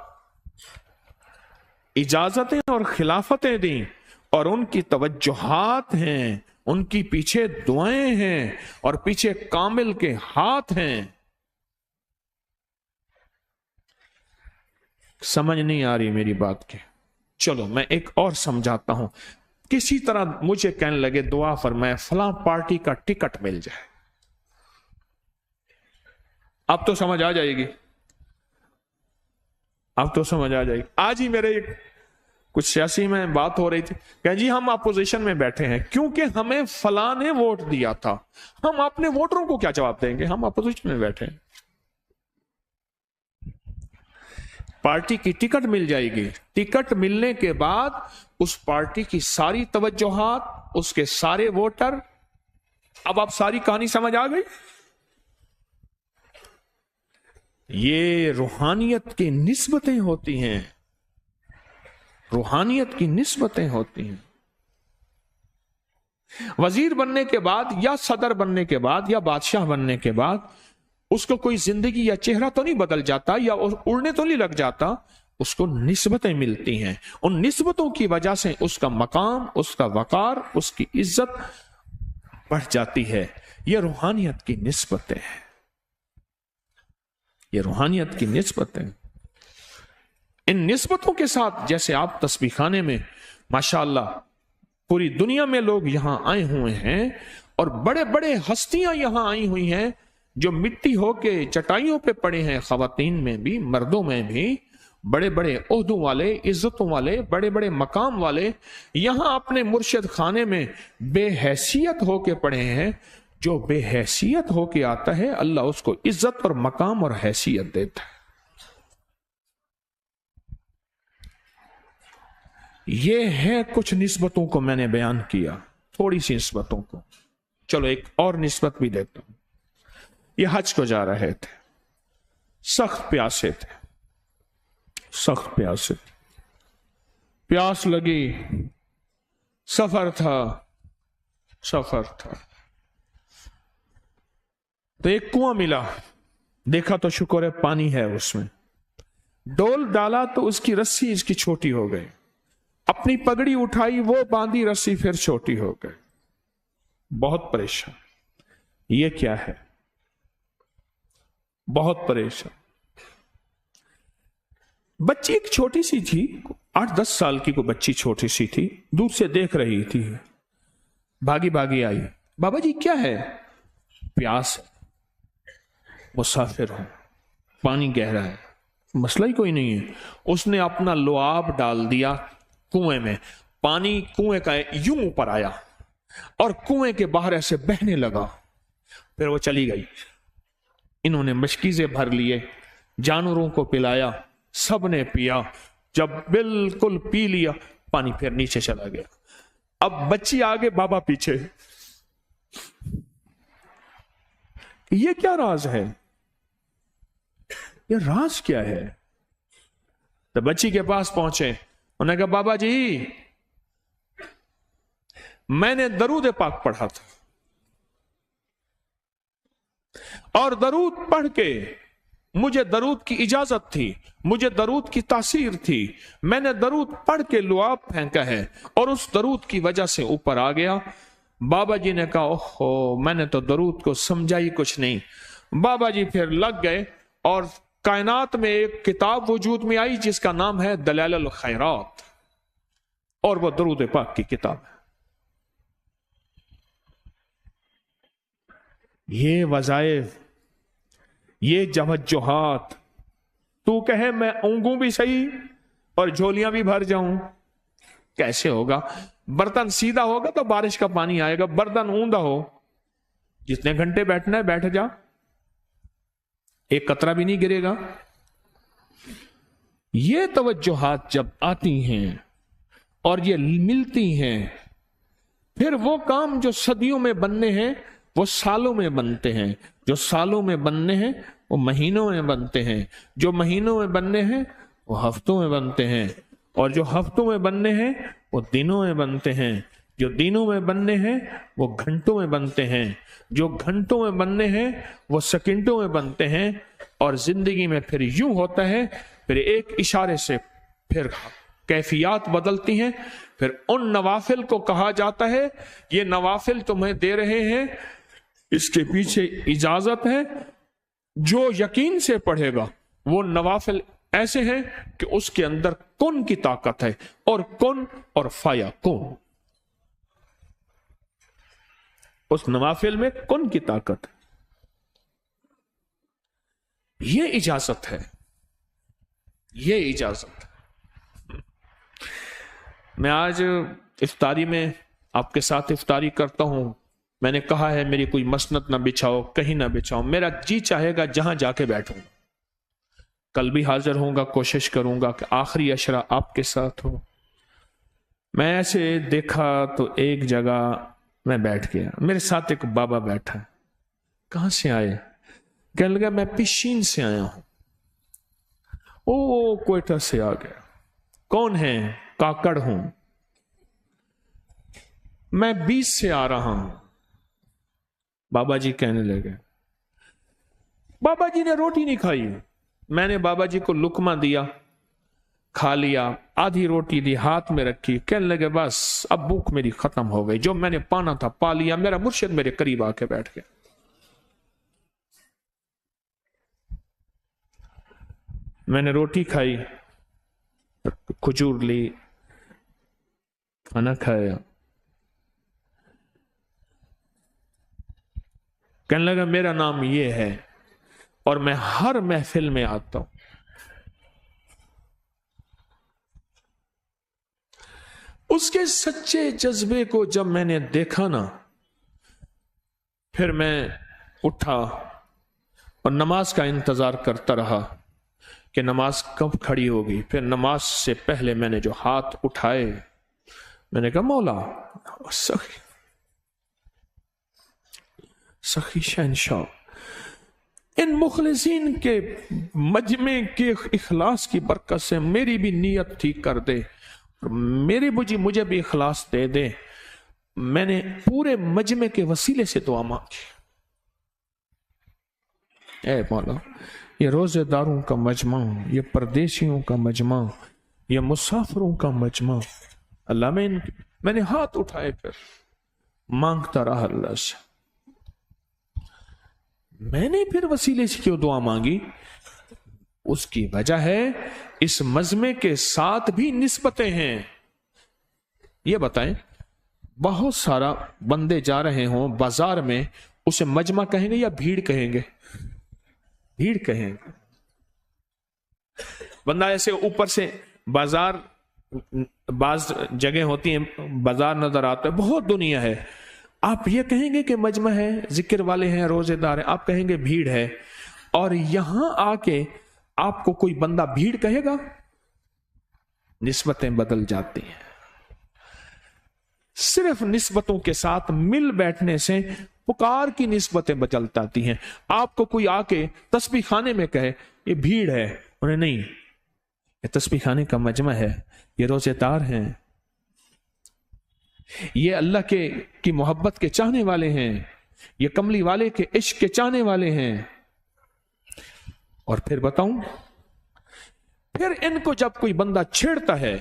اجازتیں اور خلافتیں دیں، اور ان کی توجہات ہیں، ان کی پیچھے دعائیں ہیں، اور پیچھے کامل کے ہاتھ ہیں. سمجھ نہیں آ رہی میری بات کے؟ چلو میں ایک اور سمجھاتا ہوں. کسی طرح مجھے کہنے لگے دعا فرمائے فلاں پارٹی کا ٹکٹ مل جائے. اب تو سمجھ آ جائے گی، اب تو سمجھ آ جائے گی. آج ہی میرے کچھ سیاسی میں بات ہو رہی تھی کہ جی ہم اپوزیشن میں بیٹھے ہیں کیونکہ ہمیں فلاں نے ووٹ دیا تھا. ہم اپنے ووٹروں کو کیا جواب دیں گے؟ ہم اپوزیشن میں بیٹھے ہیں. پارٹی کی ٹکٹ مل جائے گی، ٹکٹ ملنے کے بعد اس پارٹی کی ساری توجہات، اس کے سارے ووٹر. اب آپ ساری کہانی سمجھ آ گئی؟ یہ روحانیت کی نسبتیں ہوتی ہیں، روحانیت کی نسبتیں ہوتی ہیں. وزیر بننے کے بعد یا صدر بننے کے بعد یا بادشاہ بننے کے بعد اس کو کوئی زندگی یا چہرہ تو نہیں بدل جاتا یا اڑنے تو نہیں لگ جاتا، اس کو نسبتیں ملتی ہیں. ان نسبتوں کی وجہ سے اس کا مقام، اس کا وقار، اس کی عزت بڑھ جاتی ہے. یہ روحانیت کی نسبتیں ہیں، یہ روحانیت کی نسبتیں. ان نسبتوں کے ساتھ جیسے آپ تسبیح خانے میں ماشاءاللہ پوری دنیا میں لوگ یہاں آئے ہوئے ہیں، اور بڑے بڑے ہستیاں یہاں آئی ہوئی ہیں جو مٹی ہو کے چٹائیوں پہ پڑے ہیں، خواتین میں بھی مردوں میں بھی، بڑے بڑے عہدوں والے، عزتوں والے، بڑے بڑے مقام والے یہاں اپنے مرشد خانے میں بے حیثیت ہو کے پڑے ہیں. جو بے حیثیت ہو کے آتا ہے اللہ اس کو عزت اور مقام اور حیثیت دیتا ہے. یہ ہے کچھ نسبتوں کو میں نے بیان کیا، تھوڑی سی نسبتوں کو. چلو ایک اور نسبت بھی دیتا ہوں. یہ حج کو جا رہے تھے، سخت پیاسے تھے، سخت پیاسے تھے، پیاس لگی، سفر تھا، سفر تھا. تو ایک کنواں ملا، دیکھا تو شکر ہے پانی ہے اس میں. ڈول ڈالا تو اس کی رسی اس کی چھوٹی ہو گئی. اپنی پگڑی اٹھائی، وہ باندھی رسی پھر چھوٹی ہو گئی. بہت پریشان. یہ کیا ہے؟ بہت پریشان. بچی ایک چھوٹی سی تھی، 8-10 سال کی کوئی بچی چھوٹی سی تھی، دور سے دیکھ رہی تھی، بھاگی بھاگی آئی. بابا جی کیا ہے؟ پیاس، مسافر ہوں، پانی گہرا ہے. مسئلہ ہی کوئی نہیں ہے. اس نے اپنا لعاب ڈال دیا کنویں میں، پانی کنویں کا یوں اوپر آیا اور کنویں کے باہر ایسے بہنے لگا. پھر وہ چلی گئی. انہوں نے مشکیزیں بھر لیے، جانوروں کو پلایا، سب نے پیا. جب بالکل پی لیا پانی پھر نیچے چلا گیا. اب بچی آگے، بابا پیچھے. یہ کیا راز ہے؟ یہ راز کیا ہے؟ تو بچی کے پاس پہنچے، انہوں نے کہا بابا جی میں نے درود پاک پڑھا تھا، اور درود پڑھ کے مجھے درود کی اجازت تھی، مجھے درود کی تاثیر تھی، میں نے درود پڑھ کے لعاب پھینکا ہے اور اس درود کی وجہ سے اوپر آ گیا. بابا جی نے کہا اوہو میں نے تو درود کو سمجھا ہی کچھ نہیں. بابا جی پھر لگ گئے اور کائنات میں ایک کتاب وجود میں آئی جس کا نام ہے دلائل الخیرات، اور وہ درود پاک کی کتاب ہے. یہ وظائف، یہ توجہات، تو کہے میں اونگوں بھی صحیح اور جھولیاں بھی بھر جاؤں، کیسے ہوگا؟ बर्तन सीधा होगा तो बारिश का पानी आएगा, बर्तन ऊंधा हो, जितने घंटे बैठना है बैठ जा, एक कतरा भी नहीं गिरेगा। ये तवज्जुहात जब आती हैं और ये मिलती हैं, फिर वो काम जो सदियों में बनने हैं वो सालों में बनते हैं, जो सालों में बनने हैं वो महीनों में बनते हैं, जो महीनों में बनने हैं वो हफ्तों में बनते हैं, और जो हफ्तों में बनने हैं वो दिनों में बनते हैं, जो दिनों में बनने हैं वो घंटों में बनते हैं, जो घंटों में बनने हैं वो सेकंडों में बनते हैं। और जिंदगी में फिर यूं होता है, फिर एक इशारे से फिर कैफियत बदलती हैं। फिर उन नवाफिल को कहा जाता है ये नवाफिल तुम्हें दे रहे हैं, इसके पीछे इजाजत है, जो यकीन से पढ़ेगा वो नवाफिल ऐसे हैं कि उसके अंदर कुन की ताकत है, और कुन और फाया कुन, उस नवाफिल में कुन की ताकत है। ये इजाजत है, ये इजाजत है। मैं आज इफ्तारी में आपके साथ इफ्तारी करता हूं। मैंने कहा है मेरी कोई मसनद ना बिछाओ, कहीं ना बिछाओ, मेरा जी चाहेगा जहां जाके बैठूं। कल भी हाजिर होऊंगा, कोशिश करूंगा कि आखिरी अशरा आपके साथ हो। मैं ऐसे देखा तो एक जगह मैं बैठ गया, मेरे साथ एक बाबा बैठा है। कहां से आए? कहने लगा मैं पिशीन से आया हूं। ओ कोयटा से आ गया। कौन है? काकड़ हूं। मैं 20 से आ रहा हूं। बाबा जी कहने लगे। बाबा जी ने रोटी नहीं खाई। मैंने बाबा जी को लुकमा दिया, खा लिया, आधी रोटी दी, हाथ में रखी। कहने लगे बस अब भूख मेरी खत्म हो गई, जो मैंने पाना था पा लिया। मेरा मुर्शिद मेरे करीब आके बैठ गया। मैंने रोटी खाई, खजूर ली, खाना खाया। कहने लगा मेरा नाम ये है और मैं हर महफिल में आता हूं। उसके सच्चे जज्बे को जब मैंने देखा ना, फिर मैं उठा और नमाज का इंतजार करता रहा कि नमाज कब खड़ी होगी। फिर नमाज से पहले मैंने जो हाथ उठाए, मैंने कहा मौला सखी सखी शहनशाह, इन मुखलिसीन के मजमे के इखलास की बरकत से मेरी भी नीयत ठीक कर दे, और मेरी मुझे भी इखलास दे दे। मैंने पूरे मजमे के वसीले से दुआ मांगी। ए मौला, ये रोजेदारों का मजमा, ये परदेशियों का मजमा, ये मुसाफिरों का मजमा, अल्लाह मैंने हाथ उठाए, फिर मांगता रहा अल्लाह से। मैंने फिर वसीले से क्यों दुआ मांगी? उसकी वजह है इस मजमे के साथ भी निस्बतें हैं। ये बताएं, बहुत सारा बंदे जा रहे हों बाजार में, उसे मजमा कहेंगे या भीड़ कहेंगे? भीड़ कहेंगे। बंदा ऐसे ऊपर से बाजार, बाज जगह होती है बाजार नजर आता है, बहुत दुनिया है, आप ये कहेंगे कि मजमा है, जिक्र वाले हैं, रोजेदार हैं, आप कहेंगे भीड़ है। और यहां आके आपको कोई बंदा भीड़ कहेगा? निस्बतें बदल जाती हैं। सिर्फ निस्बतों के साथ मिल बैठने से पुकार की निस्बतें बदल जाती हैं। आपको कोई आके तस्बीह खाने में कहे ये भीड़ है, उन्हें नहीं, ये तस्बीह खाने का मजमा है, ये रोजेदार हैं, ये अल्लाह की मोहब्बत के चाहने वाले हैं, ये कमली वाले के इश्क के चाहने वाले हैं। और फिर बताऊं, फिर इनको जब कोई बंदा छेड़ता है,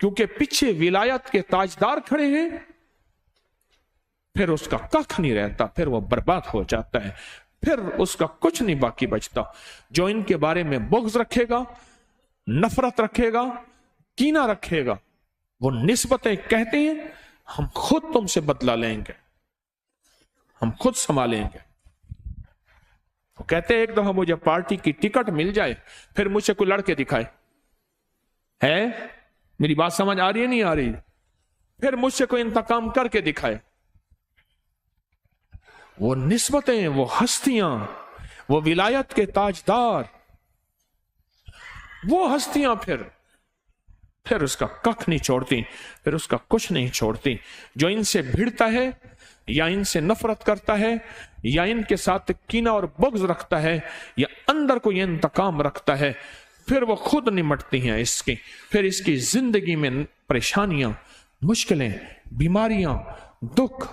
क्योंकि पीछे विलायत के ताजदार खड़े हैं, फिर उसका कख नहीं रहता, फिर वो बर्बाद हो जाता है, फिर उसका कुछ नहीं बाकी बचता। जो इनके बारे में बुग़्ज़ रखेगा, नफरत रखेगा, कीना रखेगा, वो निस्बतें कहते हैं हम खुद तुमसे बदला लेंगे, हम खुद संभालेंगे। वो कहते हैं एक दफा मुझे पार्टी की टिकट मिल जाए, फिर मुझसे कोई लड़के दिखाए। है मेरी बात समझ आ रही है नहीं आ रही? फिर मुझसे कोई इंतकाम करके दिखाए। वो निस्बतें, वो हस्तियां, वो विलायत के ताजदार, वो हस्तियां फिर उसका कख नहीं छोड़ती, फिर उसका कुछ नहीं छोड़ती। जो इनसे भिड़ता है या इनसे नफरत करता है या इनके साथ कीना और बुग़्ज़ रखता है या अंदर कोई इंतकाम रखता है, फिर वो खुद निमटती हैं इसकी। फिर इसकी जिंदगी में परेशानियां, मुश्किलें, बीमारियां, दुख,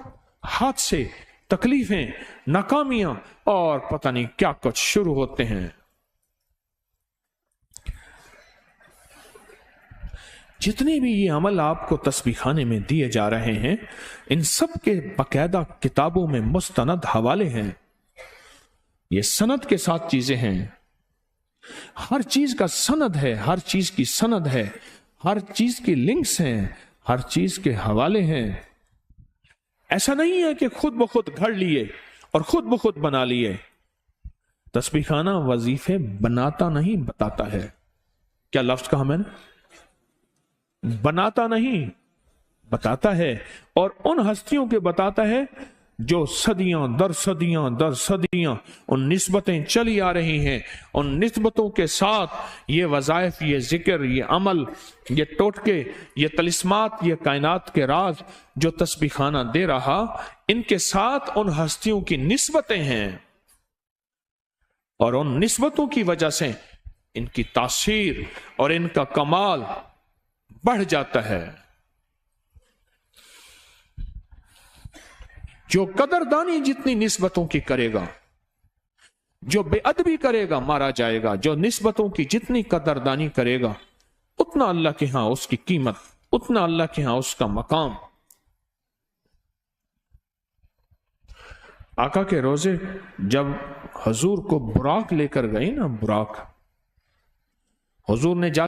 हादसे, तकलीफें, नाकामियां और पता नहीं क्या कुछ शुरू होते हैं। जितने भी ये अमल आपको तस्बीखाने में दिए जा रहे हैं, इन सब के बाकायदा किताबों में मुस्तनद हवाले हैं। ये सनद के साथ चीजें हैं, हर चीज का सनद है, हर चीज की सनद है, हर चीज की लिंक्स हैं, हर चीज के हवाले हैं। ऐसा नहीं है कि खुद ब खुद घड़ लिए और खुद ब खुद बना लिए। तस्बीखाना वजीफे बनाता नहीं, बताता है। क्या लफ्ज कहा मैंने? बनाता नहीं, बताता है। और उन हस्तियों के बताता है जो सदियां दर सदियां उन निस्बतें चली आ रही हैं। उन निस्बतों के साथ ये वज़ाइफ, ये जिक्र, ये अमल, ये टोटके, ये तलिस्मात, ये कायनात के राज जो तस्बीखाना दे रहा, इनके साथ उन हस्तियों की निस्बतें हैं और उन निस्बतों की वजह से इनकी तासीर और इनका कमाल बढ़ जाता है। जो कदरदानी जितनी निस्बतों की करेगा, जो बेअदबी करेगा मारा जाएगा। जो निस्बतों की जितनी कदरदानी करेगा, उतना अल्लाह के यहां उसकी कीमत, उतना अल्लाह के यहां उसका मकाम। आका के रोजे जब हुजूर को बुराक लेकर गई ना, बुराक, हुजूर ने जा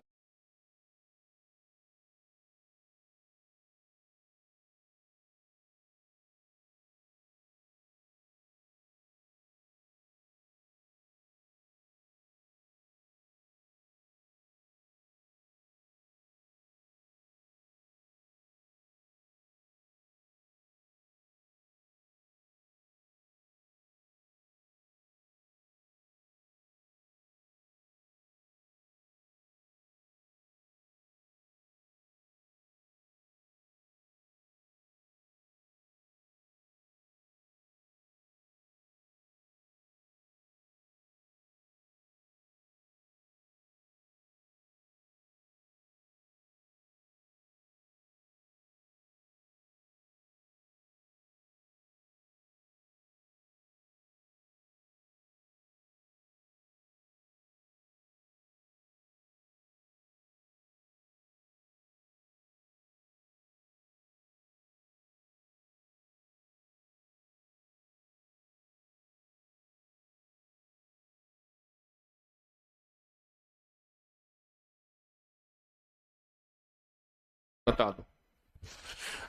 बता दो।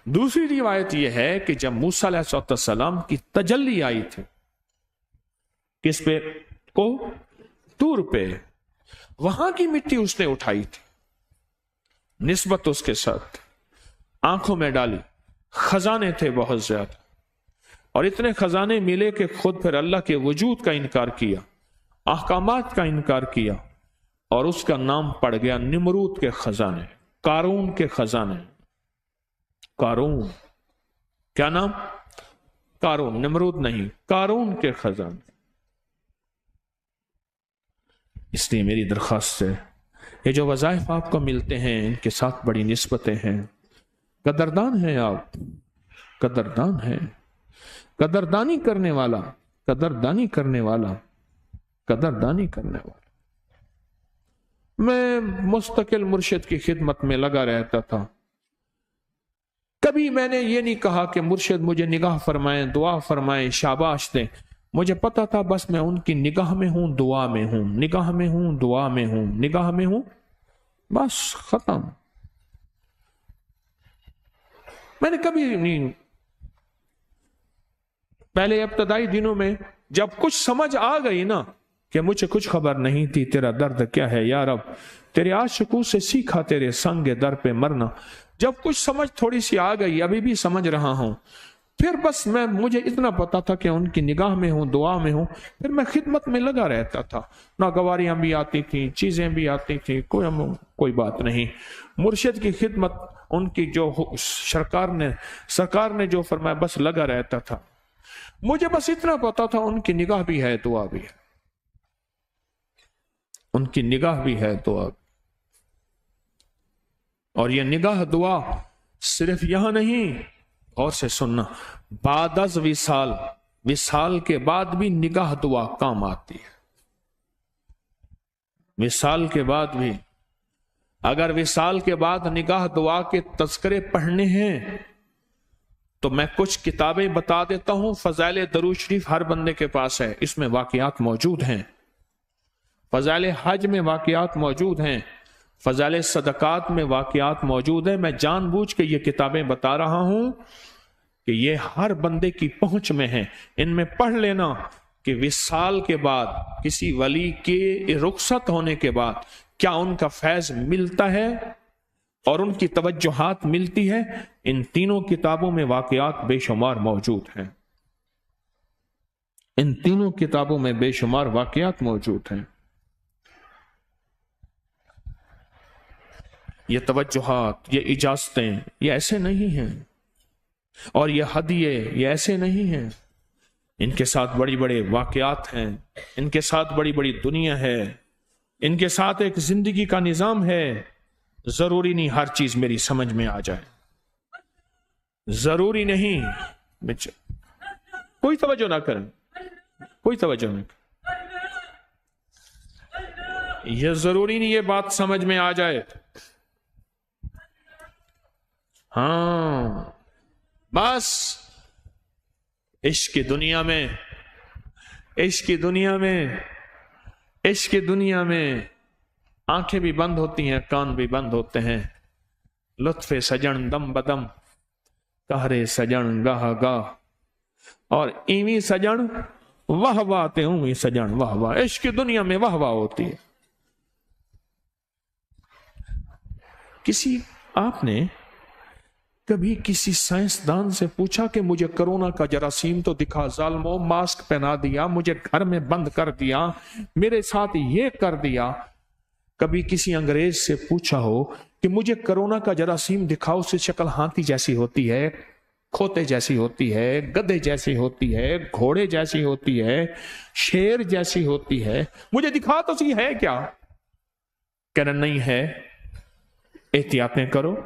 दूसरी रिवायत यह है कि जब मूसा अलैहिस्सलाम की तजल्ली आई थी, किस पे को? तूर पे, वहां की मिट्टी उसने उठाई थी, निस्बत उसके साथ आंखों में डाली। खजाने थे बहुत ज्यादा, और इतने खजाने मिले कि खुद फिर अल्लाह के वजूद का इनकार किया, अहकामात का इनकार किया, और उसका नाम पड़ गया निमरूद के खजाने, कारून के खजाने। कारून, क्या नाम? कारून, निमरूद नहीं, कारून के खजाने। इसलिए मेरी दरख्वास्त है, ये जो वज़ाइफ आपको मिलते हैं, इनके साथ बड़ी निस्बतें हैं। कदरदान है आप, कदरदान है। कदरदानी करने वाला, कदरदानी करने वाला, कदरदानी करने वाला। मैं मुस्तकिल मुर्शिद की खिदमत में लगा रहता था। कभी मैंने ये नहीं कहा कि मुर्शिद मुझे निगाह फरमाएं, दुआ फरमाएं, शाबाश दें। मुझे पता था बस मैं उनकी निगाह में हूं, दुआ में हूं, निगाह में हूं, दुआ में हूं, निगाह में हूं, बस खत्म। मैंने कभी नहीं, पहले इब्तदाई दिनों में जब कुछ समझ आ गई ना कि मुझे कुछ खबर नहीं थी, तेरा दर्द क्या है या रब, तेरे आशिकू से सीखा तेरे संग दर पे मरना। जब कुछ समझ थोड़ी सी आ गई, अभी भी समझ रहा हूं, फिर बस मुझे इतना पता था कि उनकी निगाह में हूं, दुआ में हूं, फिर मैं खिदमत में लगा रहता था। नागवारियां भी आती थी, चीजें भी आती थी, कोई बात नहीं। मुर्शिद की खिदमत, उनकी जो सरकार ने जो फरमाया, बस लगा रहता था। मुझे बस इतना पता था उनकी निगाह भी है, दुआ भी है, उनकी निगाह भी है, दुआ। और ये निगाह दुआ सिर्फ यहां नहीं, और से सुनना, बादज विसाल के बाद भी निगाह दुआ काम आती है। विसाल के बाद भी, अगर विसाल के बाद निगाह दुआ के तज़किरे पढ़ने हैं तो मैं कुछ किताबें बता देता हूं। फज़ाइल दरूद शरीफ हर बंदे के पास है, इसमें वाक़ियात मौजूद हैं। फज़ाइल हज में वाक़ियात मौजूद हैं, फज़ाइल सदक़ात में वाक़ियात मौजूद है। मैं जानबूझ के ये किताबें बता रहा हूं कि ये हर बंदे की पहुंच में है। इनमें पढ़ लेना कि विसाल के बाद, किसी वली के रुखसत होने के बाद क्या उनका फैज़ मिलता है और उनकी तवज्जुहात मिलती है। इन तीनों किताबों में वाक़ियात बेशुमार मौजूद हैं, इन तीनों किताबों में बेशुमार वाक़ियात मौजूद हैं। ये तवज्जुहात, ये इजाजतें, ये ऐसे नहीं हैं, और ये हदिये, ये ऐसे नहीं हैं। इनके साथ बड़ी बड़े वाक़ियात हैं, इनके साथ बड़ी बड़ी दुनिया है, इनके साथ एक जिंदगी का निज़ाम है। जरूरी नहीं हर चीज मेरी समझ में आ जाए, जरूरी नहीं। कोई तवज्जो ना करें, कोई तवज्जो नहीं। ये जरूरी नहीं ये बात समझ में आ जाए। हाँ, बस इश्क की दुनिया में, इश्क की दुनिया में, इश्क की दुनिया में आंखें भी बंद होती हैं, कान भी बंद होते हैं। लुत्फ़े सजन दम बदम, कहरे सजन गाह गाह, और इवी सजन वाह वाह ते उवी सजन वाह वाह। इश्क की दुनिया में वाह वाह होती है। आपने कभी किसी साइंसदान से पूछा कि मुझे कोरोना का जरासीम तो दिखा, जालिमो मास्क पहना दिया, मुझे घर में बंद कर दिया, मेरे साथ ये कर दिया। कभी किसी अंग्रेज से पूछा हो कि मुझे कोरोना का जरासीम दिखाओ, उसकी शक्ल हाथी जैसी होती है, खोते जैसी होती है, गधे जैसी होती है, घोड़े जैसी होती है, शेर जैसी होती है, मुझे दिखा तो सही है क्या? कहना नहीं है, एहतियातें करो।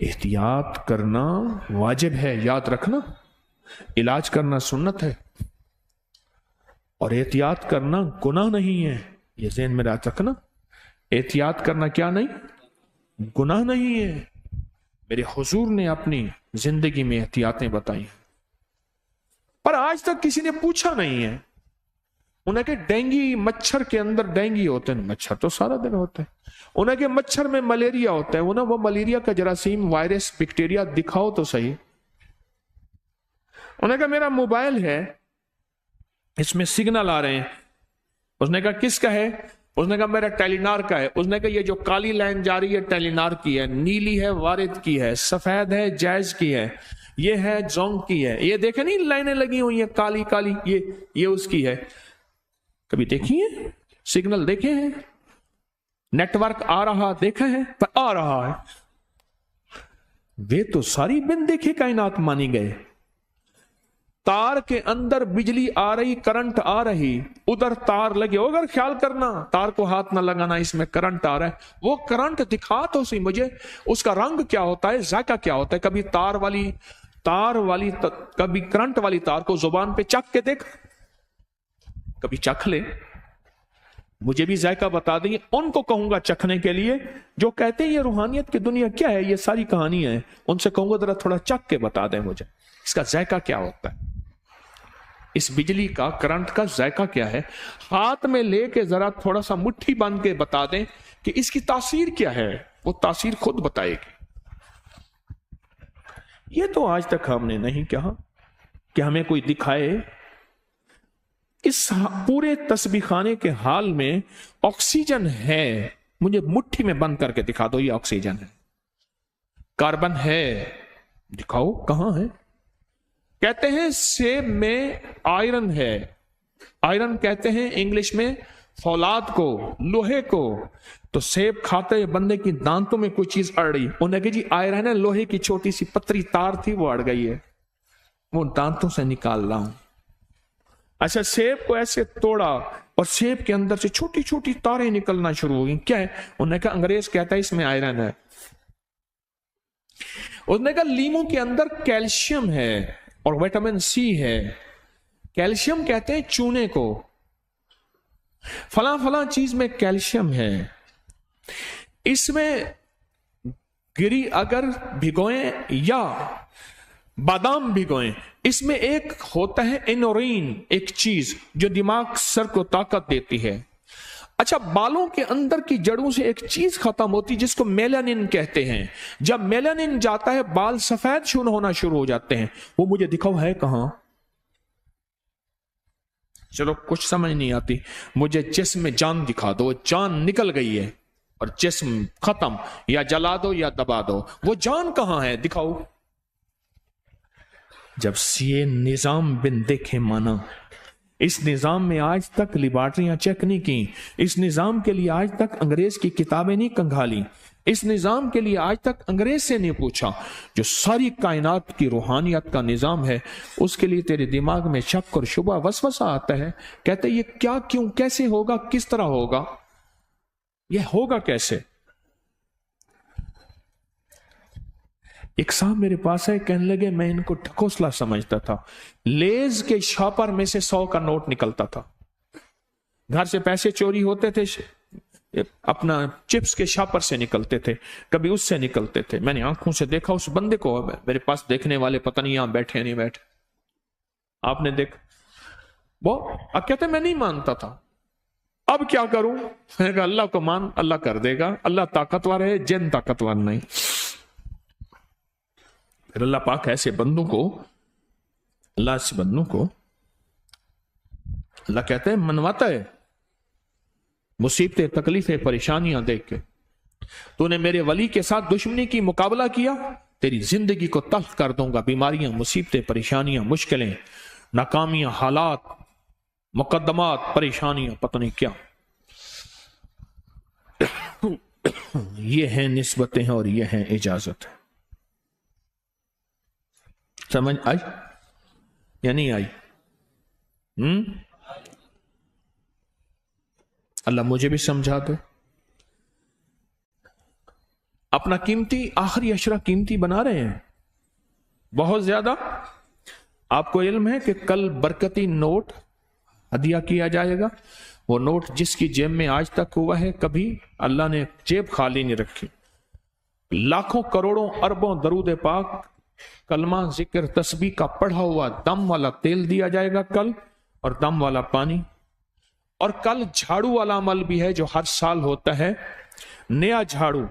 एहतियात करना वाजिब है, याद रखना। इलाज करना सुन्नत है और एहतियात करना गुनाह नहीं है, ये ज़हन में याद रखना। एहतियात करना क्या नहीं, गुनाह नहीं है। मेरे हुजूर ने अपनी जिंदगी में एहतियातें बताई, पर आज तक किसी ने पूछा नहीं है। उन्हें के डेंगी मच्छर के अंदर डेंगी होते हैं, मच्छर तो सारा दिन होते हैं। उन्हें के मच्छर में मलेरिया होता है, उन्हें वो मलेरिया का जरासीम, वायरस, बैक्टीरिया दिखाओ तो सही। उन्हें कहा मेरा मोबाइल है, इसमें सिग्नल आ रहे हैं। उसने कहा किसका है? उसने कहा मेरा टेलीनार का है। उसने कहा ये जो काली लाइन जा रही है टेलीनार की है, नीली है वारिद की है, सफेद है जैज की है, ये है जोंग की है। ये देखे नहीं लाइनें लगी हुई है काली काली, ये उसकी है। कभी देखी है? सिग्नल देखे हैं? नेटवर्क आ रहा देखे हैं? पर आ रहा है। वे तो सारी बिन देखे कायनात मानी गए। तार के अंदर बिजली आ रही, करंट आ रही, उधर तार लगे, अगर ख्याल करना, तार को हाथ ना लगाना, इसमें करंट आ रहा है। वो करंट दिखा तो सी मुझे, उसका रंग क्या होता है, जायका क्या होता है। कभी कभी करंट वाली तार को जुबान पे चख के देख, कभी चख ले, मुझे भी जायका बता देंगे। उनको कहूंगा चखने के लिए जो कहते हैं ये रूहानियत की दुनिया क्या है, ये सारी कहानी है। उनसे कहूंगा जरा थोड़ा चख के बता दें मुझे इसका जायका क्या होता है, इस बिजली का, करंट का जायका क्या है। हाथ में लेके जरा थोड़ा सा मुट्ठी बांध के बता दें कि इसकी तासीर क्या है, वो तासीर खुद बताएगी। ये तो आज तक हमने नहीं कहा कि हमें कोई दिखाए। इस पूरे तस्बीह खाने के हाल में ऑक्सीजन है, मुझे मुट्ठी में बंद करके दिखा दो ये ऑक्सीजन है। कार्बन है, दिखाओ कहां है। कहते हैं सेब में आयरन है। आयरन कहते हैं इंग्लिश में फौलाद को, लोहे को। तो सेब खाते हुए बंदे की दांतों में कोई चीज अड़ रही, उन्हें कहा जी आयरन है, लोहे की छोटी सी पतरी तार थी वो अड़ गई है, वो दांतों से निकाल रहा हूं। अच्छा, सेब को ऐसे तोड़ा और सेब के अंदर से छोटी छोटी तारें निकलना शुरू हो गई। क्या है? उन्होंने कहा अंग्रेज कहता है इसमें आयरन है। उसने कहा लीमू के अंदर कैल्शियम है और विटामिन सी है। कैल्शियम कहते हैं चूने को, फला फला चीज में कैल्शियम है। इसमें गिरी अगर भिगोएं या बादाम भिगोएं, इसमें एक होता है इनोरिन, एक चीज जो दिमाग सर को ताकत देती है। अच्छा, बालों के अंदर की जड़ों से एक चीज खत्म होती है जिसको मेलानिन कहते हैं। जब मेलानिन जाता है बाल सफेद शुरू होना शुरू हो जाते हैं। वो मुझे दिखाओ है कहां? चलो कुछ समझ नहीं आती, मुझे जिस्म में जान दिखा दो। जान निकल गई है और जिस्म खत्म, या जला दो या दबा दो। वो जान कहां है? दिखाओ। जब ये निजाम बिन देखे माना, इस निजाम में आज तक लिबार्ट्रियां चेक नहीं की, इस निजाम के लिए आज तक अंग्रेज की किताबें नहीं कंघाली, इस निजाम के लिए आज तक अंग्रेज से नहीं पूछा। जो सारी कायनात की रूहानियत का निजाम है, उसके लिए तेरे दिमाग में शक और शुबा वसवसा आता है। कहते ये क्या, क्यों, कैसे होगा, किस तरह होगा, ये होगा कैसे? एक साहब मेरे पास है, कहने लगे मैं इनको ढकोसला समझता था। लेज के शॉपर में से 100 का नोट निकलता था। घर से पैसे चोरी होते थे, अपना चिप्स के शॉपर से निकलते थे, कभी उससे निकलते थे। मैंने आंखों से देखा उस बंदे को। मेरे पास देखने वाले पता नहीं यहां बैठे नहीं बैठे, आपने देख वो कहते मैं नहीं मानता था, अब क्या करूं? मैंने कहा अल्लाह को मान, अल्लाह कर देगा। अल्लाह ताकतवर है, जिन ताकतवर नहीं। फिर अल्लाह पाक ऐसे बंदों को, अल्लाह से बंदों को अल्लाह कहते हैं मनवाता है मुसीबतें, तकलीफें, परेशानियां देख के। तूने मेरे वली के साथ दुश्मनी की, मुकाबला किया, तेरी जिंदगी को तल्ख कर दूंगा। बीमारियां, मुसीबतें, परेशानियां, मुश्किलें, नाकामियां, हालात, मुकद्दमात, परेशानियां, पता नहीं क्या। ये हैं निस्बतें और ये हैं इजाजत। समझ आई या नहीं आई? अल्लाह मुझे भी समझा दे। अपना कीमती आखिरी अशरा कीमती बना रहे हैं बहुत ज्यादा। आपको इल्म है कि कल बरकती नोट हदिया किया जाएगा। वो नोट जिसकी जेब में आज तक हुआ है, कभी अल्लाह ने जेब खाली नहीं रखी। लाखों करोड़ों अरबों दरूद पाक, कलमा, जिक्र, तस्बीह का पढ़ा हुआ दम वाला तेल दिया जाएगा कल, और दम वाला पानी। और कल झाड़ू वाला अमल भी है जो हर साल होता है। नया झाड़ू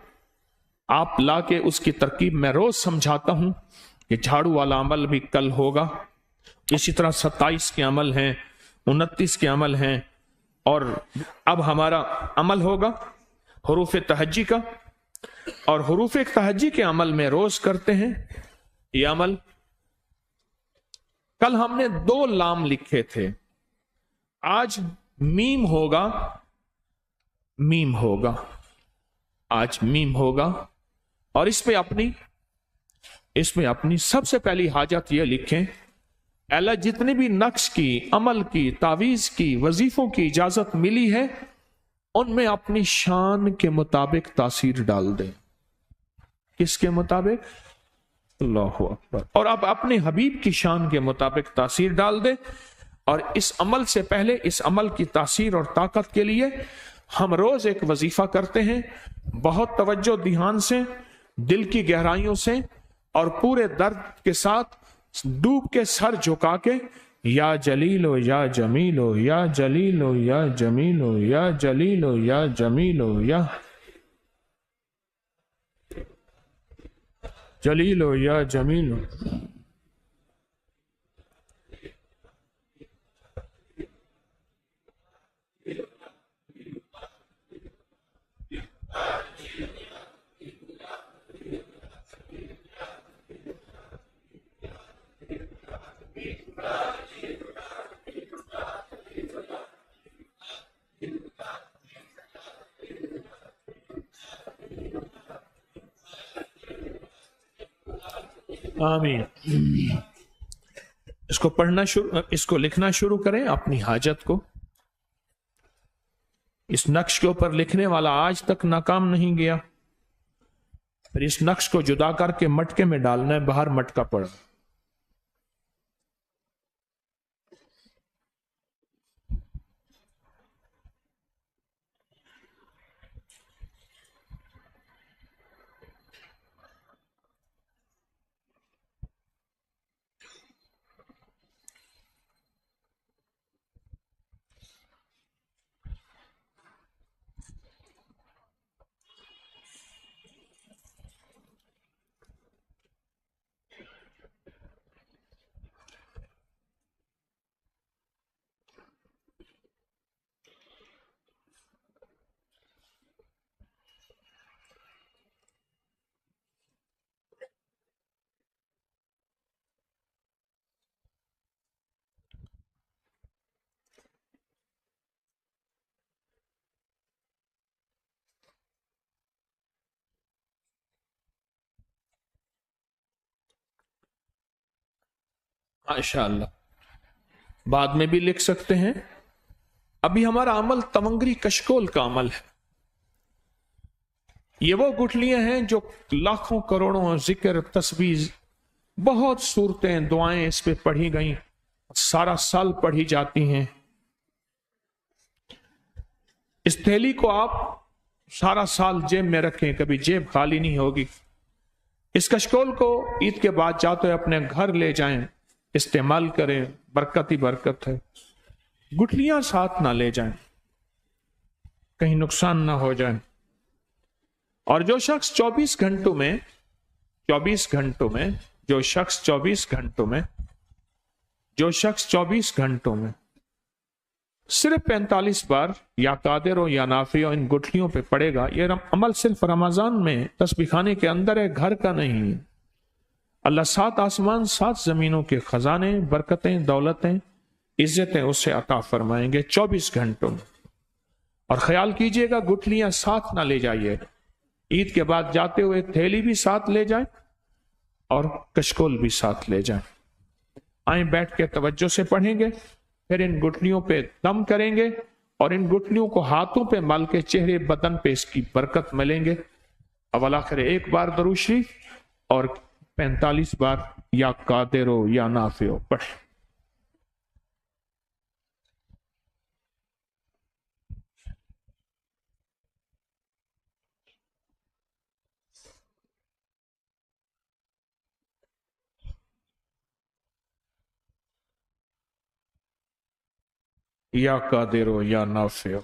आप लाके उसकी तरकीब मैं रोज समझाता हूं कि झाड़ू वाला अमल भी कल होगा। इसी तरह 27 के अमल हैं, 29 के अमल हैं, और अब हमारा अमल होगा हुरूफ तहज्जी का। और हुरूफ तहज्जी के अमल में रोज करते हैं ये अमल। कल हमने 2 लाम लिखे थे, आज मीम होगा, मीम होगा, आज मीम होगा। और इसमें अपनी सबसे पहली हाजत यह लिखें, अल्लाह जितने भी नक्श की, अमल की, तावीज की, वजीफों की इजाजत मिली है, उनमें अपनी शान के मुताबिक तासीर डाल दें। किसके मुताबिक? अल्लाहु अकबर। और अब अपने हबीब की शान के मुताबिक तासीर डाल दे। और इस अमल से पहले, इस अमल की तासीर और ताकत के लिए हम रोज एक वजीफा करते हैं, बहुत तवज्जो ध्यान से, दिल की गहराइयों से और पूरे दर्द के साथ डूब के सर झुका के, या जलीलो या जमीलो, या जलीलो या जमीलो, या जलीलो या जमीलो, या जलीलो या जमीलो। आमीन। इसको लिखना शुरू करें अपनी हाजत को। इस नक्श के ऊपर लिखने वाला आज तक नाकाम नहीं गया। फिर इस नक्श को जुदा करके मटके में डालना है, बाहर मटका पड़ा। माशाअल्लाह। बाद में भी लिख सकते हैं। अभी हमारा अमल तवंगरी कशकोल का अमल है। ये वो गुठलियां हैं जो लाखों करोड़ों जिक्र, तस्बीह, बहुत सूरतें, दुआएं इस पे पढ़ी गई, सारा साल पढ़ी जाती हैं। इस थैली को आप सारा साल जेब में रखें, कभी जेब खाली नहीं होगी। इस कशकोल को ईद के बाद जाते हुए अपने घर ले जाएं, इस्तेमाल करें, बरकत ही बरकत है। गुठलियां साथ ना ले जाएं, कहीं नुकसान ना हो जाए। और जो शख्स 24 घंटों में जो शख्स 24 घंटों में सिर्फ 45 बार या कादिर हो या नाफी हो इन गुठलियों पे पड़ेगा, ये अमल सिर्फ रमजान में तस्बीह खाने के अंदर है, घर का नहीं। अल्लाह 7 आसमान 7 जमीनों के खजाने, बरकतें, दौलतें, इज्जतें उसे अता फरमाएंगे 24 घंटों में। और ख्याल कीजिएगा गुठलियां साथ ना ले जाइए। ईद के बाद जाते हुए थैली भी साथ ले जाए और कशकोल भी साथ ले जाए। आए बैठ के तवज्जो से पढ़ेंगे, फिर इन गुठलियों पे दम करेंगे और इन गुठलियों को हाथों पे मल के चेहरे बदन पे इसकी बरकत मिलेंगे। अवल आखिर एक बार दरूद शरीफ और 45 बार या कादिरो या नाफियो पढ़े। या कादिरो या नाफियो।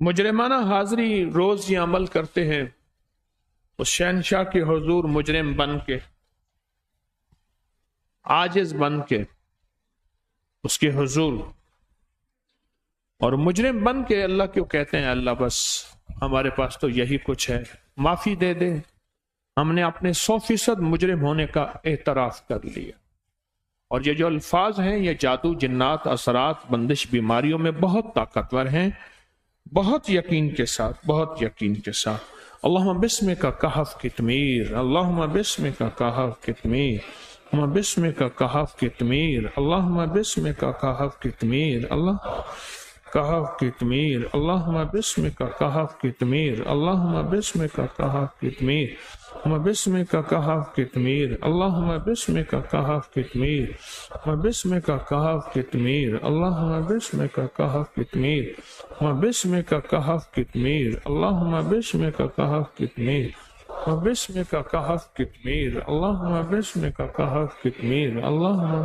मुजरिमाना हाजिरी रोज ये अमल करते हैं। उस शहनशाह के हुजूर मुजरिम बन के, आजिज बन के उसके हुजूर, और मुजरिम बन के अल्लाह क्यों कहते हैं अल्लाह बस हमारे पास तो यही कुछ है, माफी दे दे। हमने अपने 100% मुजरिम होने का एतराफ कर लिया। और ये जो अल्फाज हैं ये जादू, जिन्नात, असरात, बंदिश, बीमारियों में बहुत ताकतवर हैं। बहुत यकीन के साथ अल्लाहुम्मा बिस्मिका कहफ कितमीर, अल्लाहुम्मा बिस्मिका कहफ कितमीर, अल्लाहुम्मा बिस्मिका कहफ कितमीर, अल्लाहुम्मा बिस्मिका कहफ कितमीर, अल्लाह कहफ कितमीर, अल्लाहुम्मा बिस्मिका कहफ कितमीर, अल्लाहुम्मा बिस्मिका कहफ कितमीर, अल्लाहुम्मा बिस्मिका कहफ कितमीर, अल्लाहुम्मा बिस्मिका कहफ कितमीर, अल्लाहुम्मा बिस्मिका कहफ कितमीर, अल्लाहुम्मा बिस्मिका कहफ कितमीर, अल्लाहुम्मा बिस्मिका कहफ कितमीर, अल्लाहुम्मा बिस्मिका कहफ कितमीर, बिस्मिका कहफ कितमीर, अल्लाहुम्मा बिस्मिका कहफ कितमीर, अल्लाहुम्मा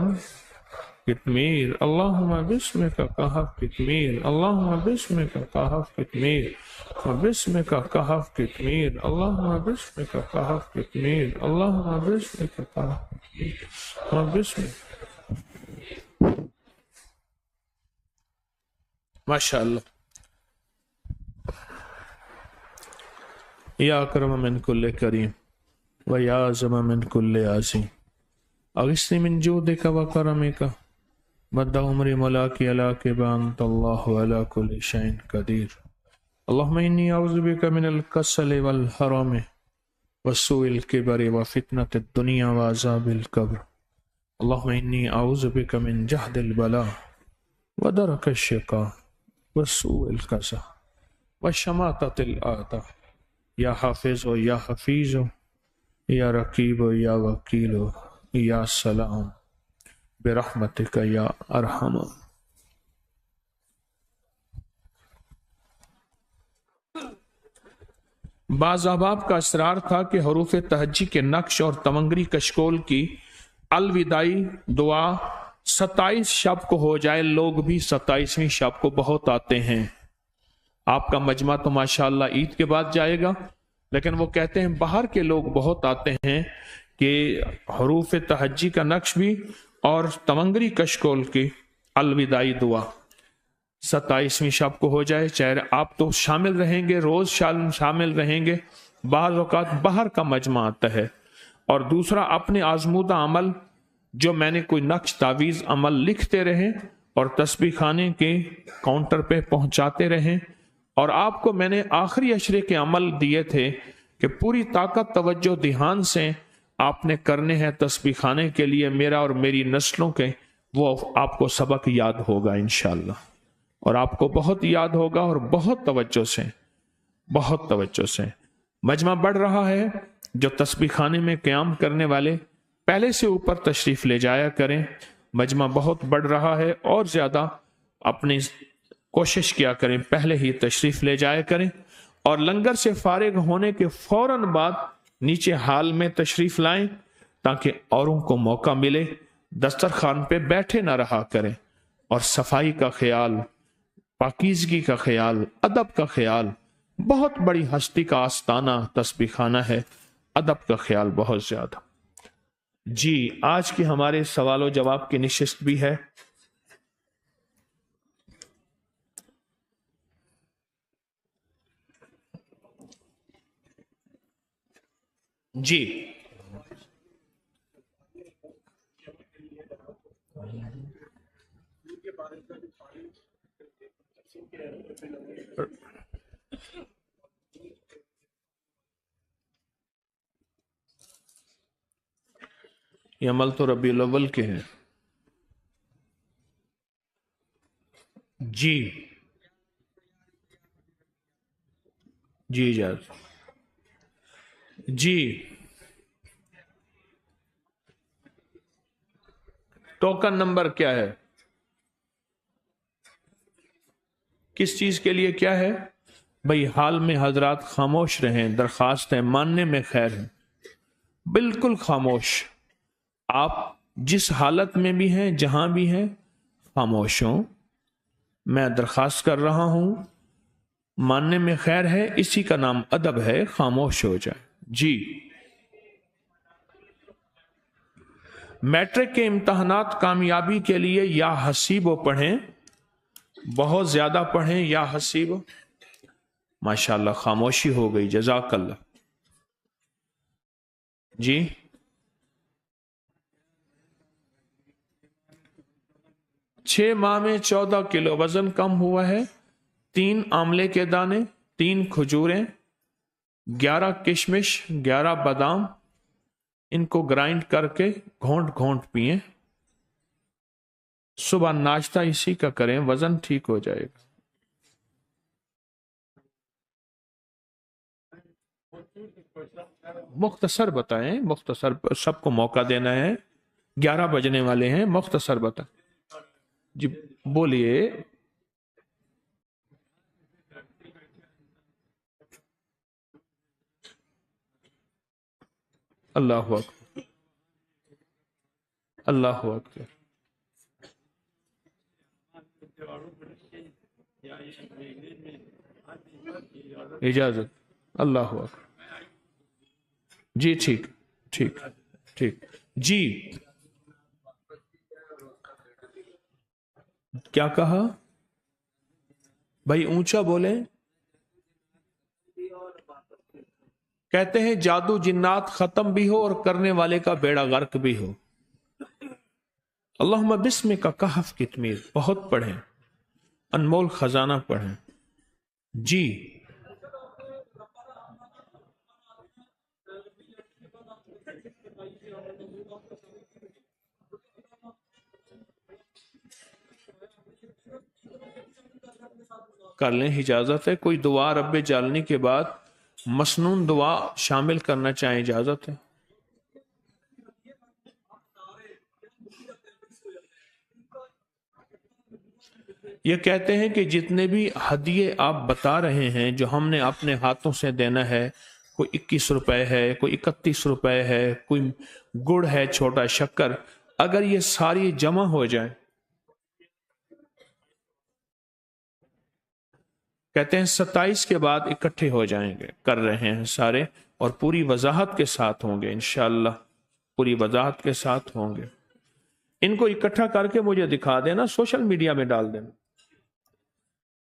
कितमीर, अल्लाहुम्मा बिस्मिका कहफ कितमीर, अल्लाहुम्मा बिस्मिका कहफ कितमीर, बिस्मिका कहफ कितमीर, अल्लाहुम्मा बिस्मिका कहफ कितमीर, अल्लाहुम्मा बिस्मिका कहफ कितमीर, बिस्मिका। माशाअल्लाह। या अकरम मिन कुल्ले करीम व या अज़म मिन कुल्ले आज़ीम अग़िस्नी मिन जूदिका व करमिका मद्दा उमरी मलाकी अला के बांत अल्लाहु अला कुल्ली शैइन कदीर। अल्लाहुम्मा इन्नी अऊज़ु बिका मिनल कसली वल हरामी वस्सूइल किबरी व फितनतिद दुनिया व अज़ाबिल कब्र। अल्लाहुम्मा इन्नी अऊज़ु बिका मिन जहदिल बला व दरकिश शिक़ा व सूइल क़ज़ा व शमाततिल आदा। या हाफिज़ो या हफीज़ो या रकीबो या वकीलो या सलाम बिरहमतिका या अरहम। बाज़ अहबाब का असरार था कि हरूफ तहज्जी के नक्श और तमंगरी कशकोल की अलविदाई दुआ 27 शब को हो जाए। लोग भी 27वीं शब को बहुत आते हैं। आपका मजमा तो माशाअल्लाह ईद के बाद जाएगा, लेकिन वो कहते हैं बाहर के लोग बहुत आते हैं कि हरूफ तहज्जी का नक्श भी और तमंगरी कशकोल की अलविदाई दुआ 27वीं शब को हो जाए। चाहे आप तो शामिल रहेंगे, रोज शामिल रहेंगे, बाज़ औक़ात बाहर का मजमा आता है। और दूसरा, अपने आजमूदा अमल जो मैंने कोई नक्श तावीज़ अमल लिखते रहें और तस्बीह खाने के काउंटर पे पहुंचाते रहें। और आपको मैंने आखिरी अशरे के अमल दिए थे कि पूरी ताकत तवज्जो ध्यान से आपने करने हैं तस्बीह खाने के लिए। मेरा और मेरी नस्लों के वो आपको सबक याद होगा इंशाअल्लाह, और आपको बहुत याद होगा। और बहुत तवज्जो से मजमा बढ़ रहा है। जो तस्बीह खाने में क़याम करने वाले पहले से ऊपर तशरीफ ले जाया करें। मजमा बहुत बढ़ रहा है और ज़्यादा अपनी कोशिश किया करें, पहले ही तशरीफ ले जाया करें। और लंगर से फारिग होने के फौरन बाद नीचे हाल में तशरीफ लाएं ताकि औरों को मौका मिले। दस्तरखान पे बैठे ना रहा करें। और सफाई का ख्याल, पाकीज़गी का ख्याल, अदब का ख्याल, बहुत बड़ी हस्ती का आस्ताना तस्बीह खाना है, अदब का ख्याल बहुत ज्यादा। जी, आज की हमारे सवाल जवाब की निशिस्त भी है। जी, ये अमल तो रबीउल अव्वल के हैं। जी जी जी, टोकन नंबर क्या है? किस चीज के लिए क्या है भाई? हाल में हजरात खामोश रहें, दरखास्त है, मानने में खैर है, बिल्कुल खामोश। आप जिस हालत में भी हैं, जहां भी हैं, खामोश हों। मैं दरखास्त कर रहा हूं, मानने में खैर है, इसी का नाम अदब है, खामोश हो जाए। जी, मैट्रिक के इम्तहानात कामयाबी के लिए या हसीबो पढ़ें, बहुत ज्यादा पढ़ें या हसीब। माशाल्लाह, खामोशी हो गई, जज़ाकल्लाह। जी, 6 माह में 14 किलो वजन कम हुआ है। 3 आंवले के दाने, 3 खजूरें, 11 किशमिश, 11 बादाम, इनको ग्राइंड करके घोंट घोंट पिए। सुबह नाश्ता इसी का करें, वजन ठीक हो जाएगा। मुख्तसर बताएं, मुख्तसर, सबको मौका देना है, 11 बजने वाले हैं, मुख्तसर बताएं जी, बोलिए। अल्लाह अकबर, अल्लाह अकबर। इजाजत, अल्लाह अकबर। जी ठीक, ठीक, ठीक जी। क्या कहा भाई, ऊंचा बोले। कहते हैं जादू जिन्नात खत्म भी हो और करने वाले का बेड़ा गर्क भी हो। अल्लाहुम्मा बिस्मिका कहफ कितमीर बहुत पढ़ें, अनमोल खजाना पढ़ें जी। कर लें, इजाजत है। कोई दुआ रब्बे जालनी के बाद मसनून दुआ शामिल करना चाहे, इजाजत है। ये कहते हैं कि जितने भी हदिये आप बता रहे हैं जो हमने अपने हाथों से देना है, कोई 21 रुपए है, कोई 31 रुपए है, कोई गुड़ है, छोटा शक्कर, अगर ये सारी जमा हो जाए, कहते हैं 27 के बाद इकट्ठे हो जाएंगे, कर रहे हैं सारे, और पूरी वजाहत के साथ होंगे इंशाअल्लाह, पूरी वजाहत के साथ होंगे। इनको इकट्ठा करके मुझे दिखा देना, सोशल मीडिया में डाल देना,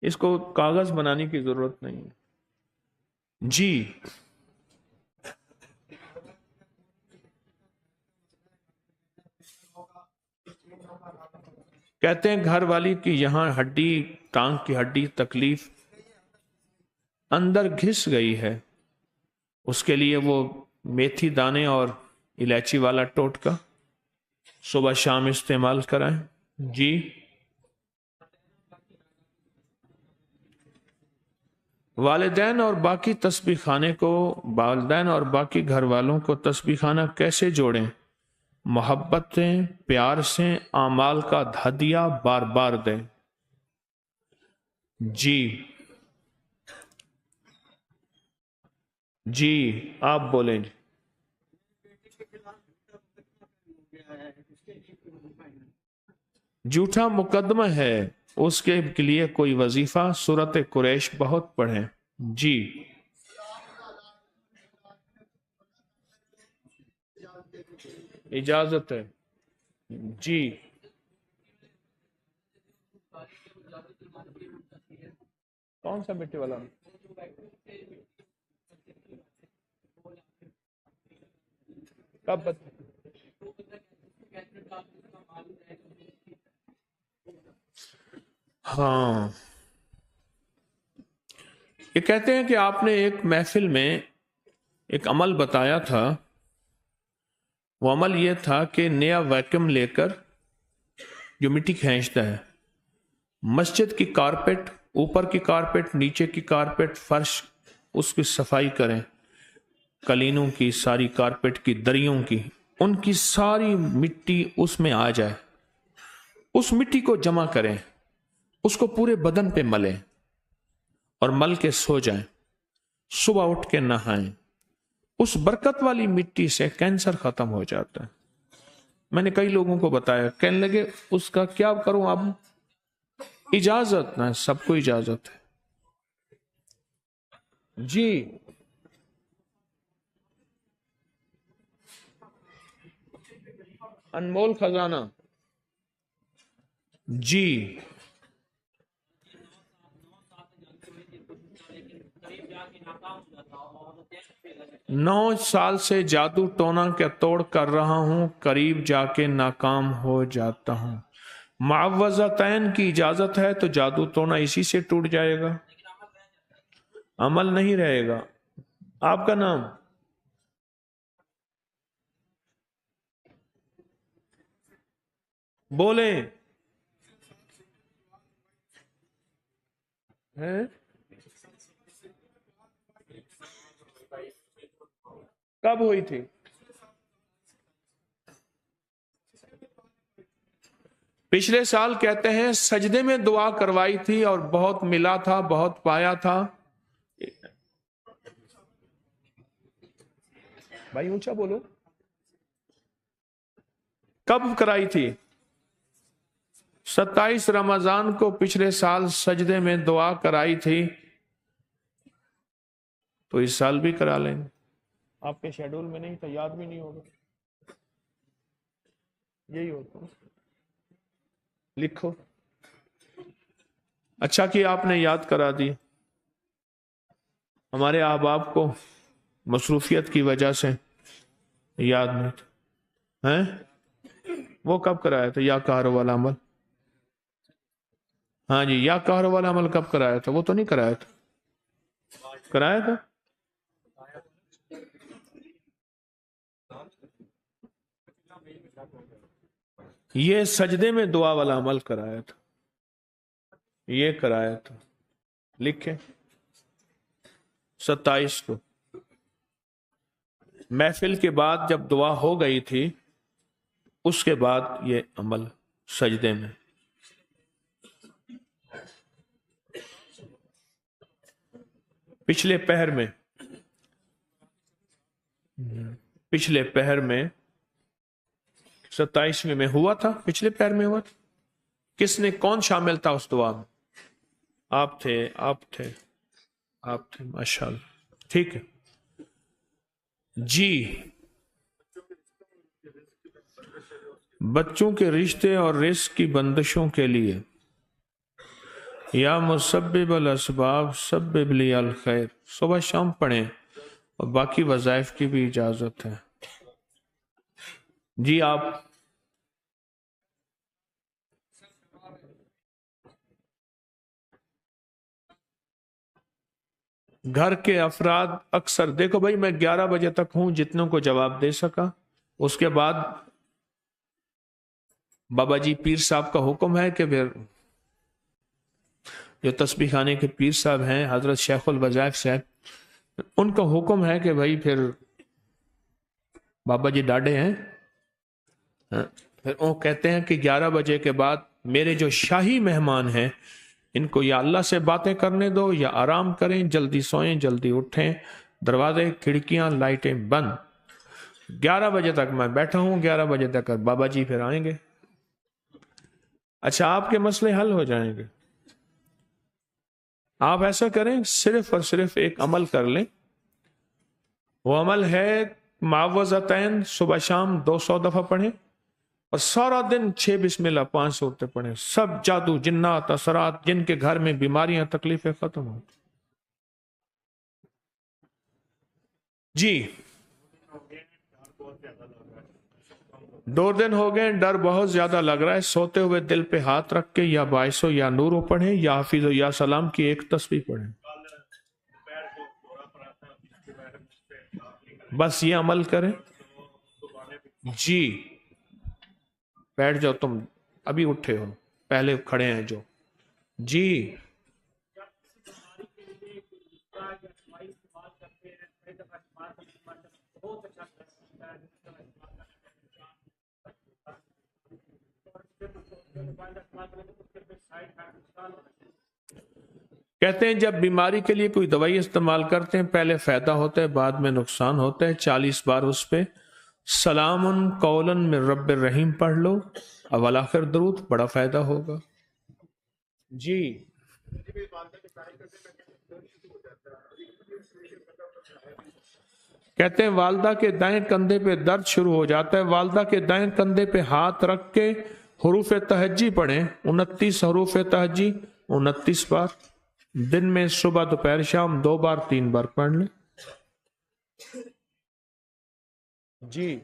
इसको कागज बनाने की जरूरत नहीं है जी। कहते हैं घर वाली की यहां हड्डी, टांग की हड्डी तकलीफ अंदर घिस गई है, उसके लिए वो मेथी दाने और इलायची वाला टोटका सुबह शाम इस्तेमाल कराएं जी। वालिदैन और बाकी तस्बीह खाने को, वालिदैन और बाकी घर वालों को तस्बीह खाना कैसे जोड़ें? मोहब्बत से, प्यार से, आमाल का हदिया बार बार दें जी। जी आप बोलें। झूठा मुकदमा है, उसके लिए कोई वजीफा सूरत कुरैश बहुत पढ़ें जी। इजाजत है जी। कौन सा मिट्टी वाला? कब हाँ, ये कहते हैं कि आपने एक महफिल में एक अमल बताया था, वो अमल ये था कि नया वैक्यूम लेकर, जो मिट्टी खींचता है, मस्जिद की कारपेट, ऊपर की कारपेट, नीचे की कारपेट, फर्श, उसकी सफाई करें, कलीनों की, सारी कारपेट की, दरियों की, उनकी सारी मिट्टी उसमें आ जाए, उस मिट्टी को जमा करें, उसको पूरे बदन पे मलें और मल के सो जाएं, सुबह उठ के नहाएं, उस बरकत वाली मिट्टी से कैंसर खत्म हो जाता है। मैंने कई लोगों को बताया, कहने लगे उसका क्या करूं अब? इजाजत ना, सबको इजाजत है जी। अनमोल खजाना जी। 9 साल से जादू टोना के तोड़ कर रहा हूं, करीब जाके नाकाम हो जाता हूं। मुअव्वज़तैन की इजाजत है तो जादू टोना इसी से टूट जाएगा, अमल नहीं रहेगा। आपका नाम? बोले हैं? کب ہوئی تھی؟ پچھلے سال کہتے ہیں سجدے میں دعا کروائی تھی اور بہت ملا تھا، بہت پایا تھا. بھائی اونچا بولو. کب کرائی تھی؟ 27 رمضان کو پچھلے سال سجدے میں دعا کرائی تھی، تو اس سال بھی کرا لیں گے. آپ کے شیڈول میں نہیں تھا، یاد بھی نہیں ہوگا. یہی ہوتا لکھو. اچھا کہ آپ نے یاد کرا دی. ہمارے احباب کو مصروفیت کی وجہ سے یاد نہیں تھا. وہ کب کرایا تھا یا کار والا عمل؟ ہاں جی، یا کار والا عمل کب کرایا تھا؟ وہ تو نہیں کرایا تھا. کرایا تھا. یہ سجدے میں دعا والا عمل کرایا تھا، یہ کرایا تھا. لکھیں 27 کو محفل کے بعد جب دعا ہو گئی تھی، اس کے بعد یہ عمل سجدے میں. پچھلے پہر میں 27ویں میں ہوا تھا. پچھلے پہر میں ہوا تھا. کس نے، کون شامل تھا اس دعا میں؟ آپ تھے ماشاءاللہ. ٹھیک ہے جی. بچوں کے رشتے اور رزق کی بندشوں کے لیے یا مسبب الاسباب سبب لی الخیر، صبح شام پڑھیں، اور باقی وظائف کی بھی اجازت ہے. جی آپ گھر کے افراد اکثر دیکھو بھائی، میں 11 بجے تک ہوں، جتنوں کو جواب دے سکا. اس کے بعد بابا جی پیر صاحب کا حکم ہے کہ پھر جو تسبیح خانے کے پیر صاحب ہیں حضرت شیخ الوظائف صاحب، ان کا حکم ہے کہ بھائی پھر بابا جی ڈاڈے ہیں، پھر وہ کہتے ہیں کہ 11 بجے کے بعد میرے جو شاہی مہمان ہیں ان کو یا اللہ سے باتیں کرنے دو یا آرام کریں، جلدی سوئیں جلدی اٹھیں، دروازے کھڑکیاں لائٹیں بند. 11 بجے تک میں بیٹھا ہوں، 11 بجے تک بابا جی پھر آئیں گے. اچھا آپ کے مسئلے حل ہو جائیں گے. آپ ایسا کریں، صرف اور صرف ایک عمل کر لیں. وہ عمل ہے معوذتین، صبح شام 200 دفعہ پڑھیں، اور سارا دن 6 بسم اللہ 5 سورتیں پڑھیں. سب جادو جنات اثرات، جن کے گھر میں بیماریاں تکلیفیں ختم ہوں. جی 2 دن ہو گئے، ڈر بہت زیادہ لگ رہا ہے. سوتے ہوئے دل پہ ہاتھ رکھ کے یا باعثو یا نورو پڑھیں، یا حافظ و یا سلام کی ایک تسبیح پڑھیں. بس یہ عمل کریں. جی بیٹھ جاؤ، تم ابھی اٹھے ہو، پہلے کھڑے ہیں جو. جی کہتے ہیں جب بیماری کے لیے کوئی دوائی استعمال کرتے ہیں، پہلے فائدہ ہوتا ہے، بعد میں نقصان ہوتا ہے. 40 بار اس پہ سلام قولا من رب الرحیم پڑھ لو، اول آخر درود، بڑا فائدہ ہوگا. جی کہتے ہیں والدہ کے دائیں کندھے پہ درد شروع ہو جاتا ہے، والدہ کے دائیں کندھے پہ ہاتھ رکھ کے حروف تہجی پڑھیں، 29 حروف تہجی 29 بار. دن میں صبح دوپہر شام 2 بار 3 بار پڑھ لیں. جی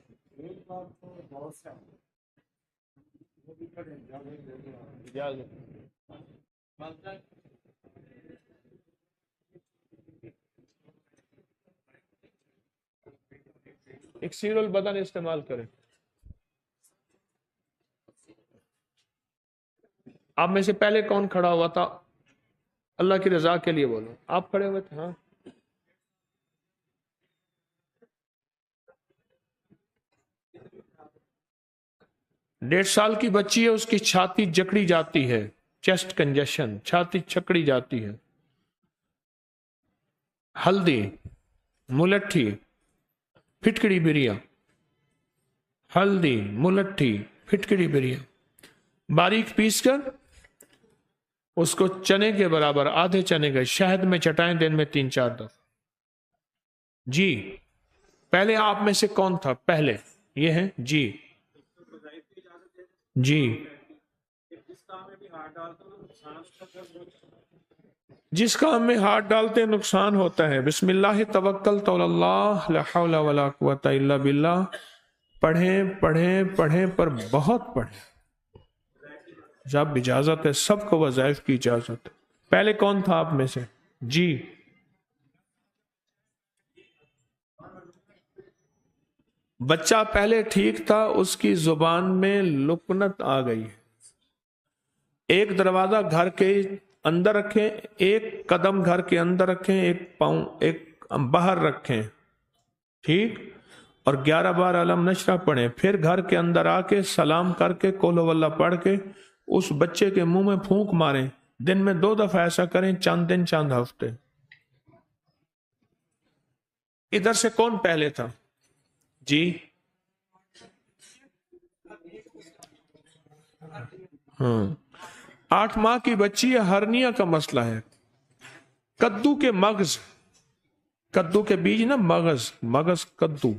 اکسیر البدن استعمال کریں. آپ میں سے پہلے کون کھڑا ہوا تھا؟ اللہ کی رضا کے لیے بولو. آپ کھڑے ہوئے تھے؟ ہاں 1.5 साल की बच्ची है, उसकी छाती जकड़ी जाती है, चेस्ट कंजेशन, छाती चकड़ी जाती है। हल्दी, मुलट्ठी, फिटकड़ी बिरिया, हल्दी, मुलट्ठी, फिटकड़ी बिरिया बारीक पीसकर उसको चने के बराबर, आधे चने के शहद में चटाएं दिन में 3-4 दफा। जी, पहले आप में से कौन था? पहले ये है जी। जी, जिस काम में हाथ डालते नुकसान होता है। बिस्मिल्लाह तवक्कलतु अल्लाह ला हौला वला कुव्वता इल्ला बिल्लाह। पढ़ें पढ़ें पढ़ें, पर बहुत पढ़ें। जब इजाजत है, सबको वज़ाइफ की इजाजत है। पहले कौन था आप में से? जी, बच्चा पहले ठीक था, उसकी जुबान में लुकनत आ गई है। एक दरवाजा घर के अंदर रखें, एक कदम घर के अंदर रखें, एक पाँव एक बाहर रखें, ठीक। और 11 बार अलम नशरा पढ़ें। फिर घर के अंदर आके सलाम करके कोलो वल्ला पढ़ के उस बच्चे के मुंह में फूंक मारें। दिन में 2 दफा ऐसा करें, चांद दिन चांद हफ्ते। इधर से कौन पहले था? जी, 8 माह की बच्ची है, हर्निया का मसला है। कद्दू के मगज, कद्दू के बीज ना, मगज कद्दू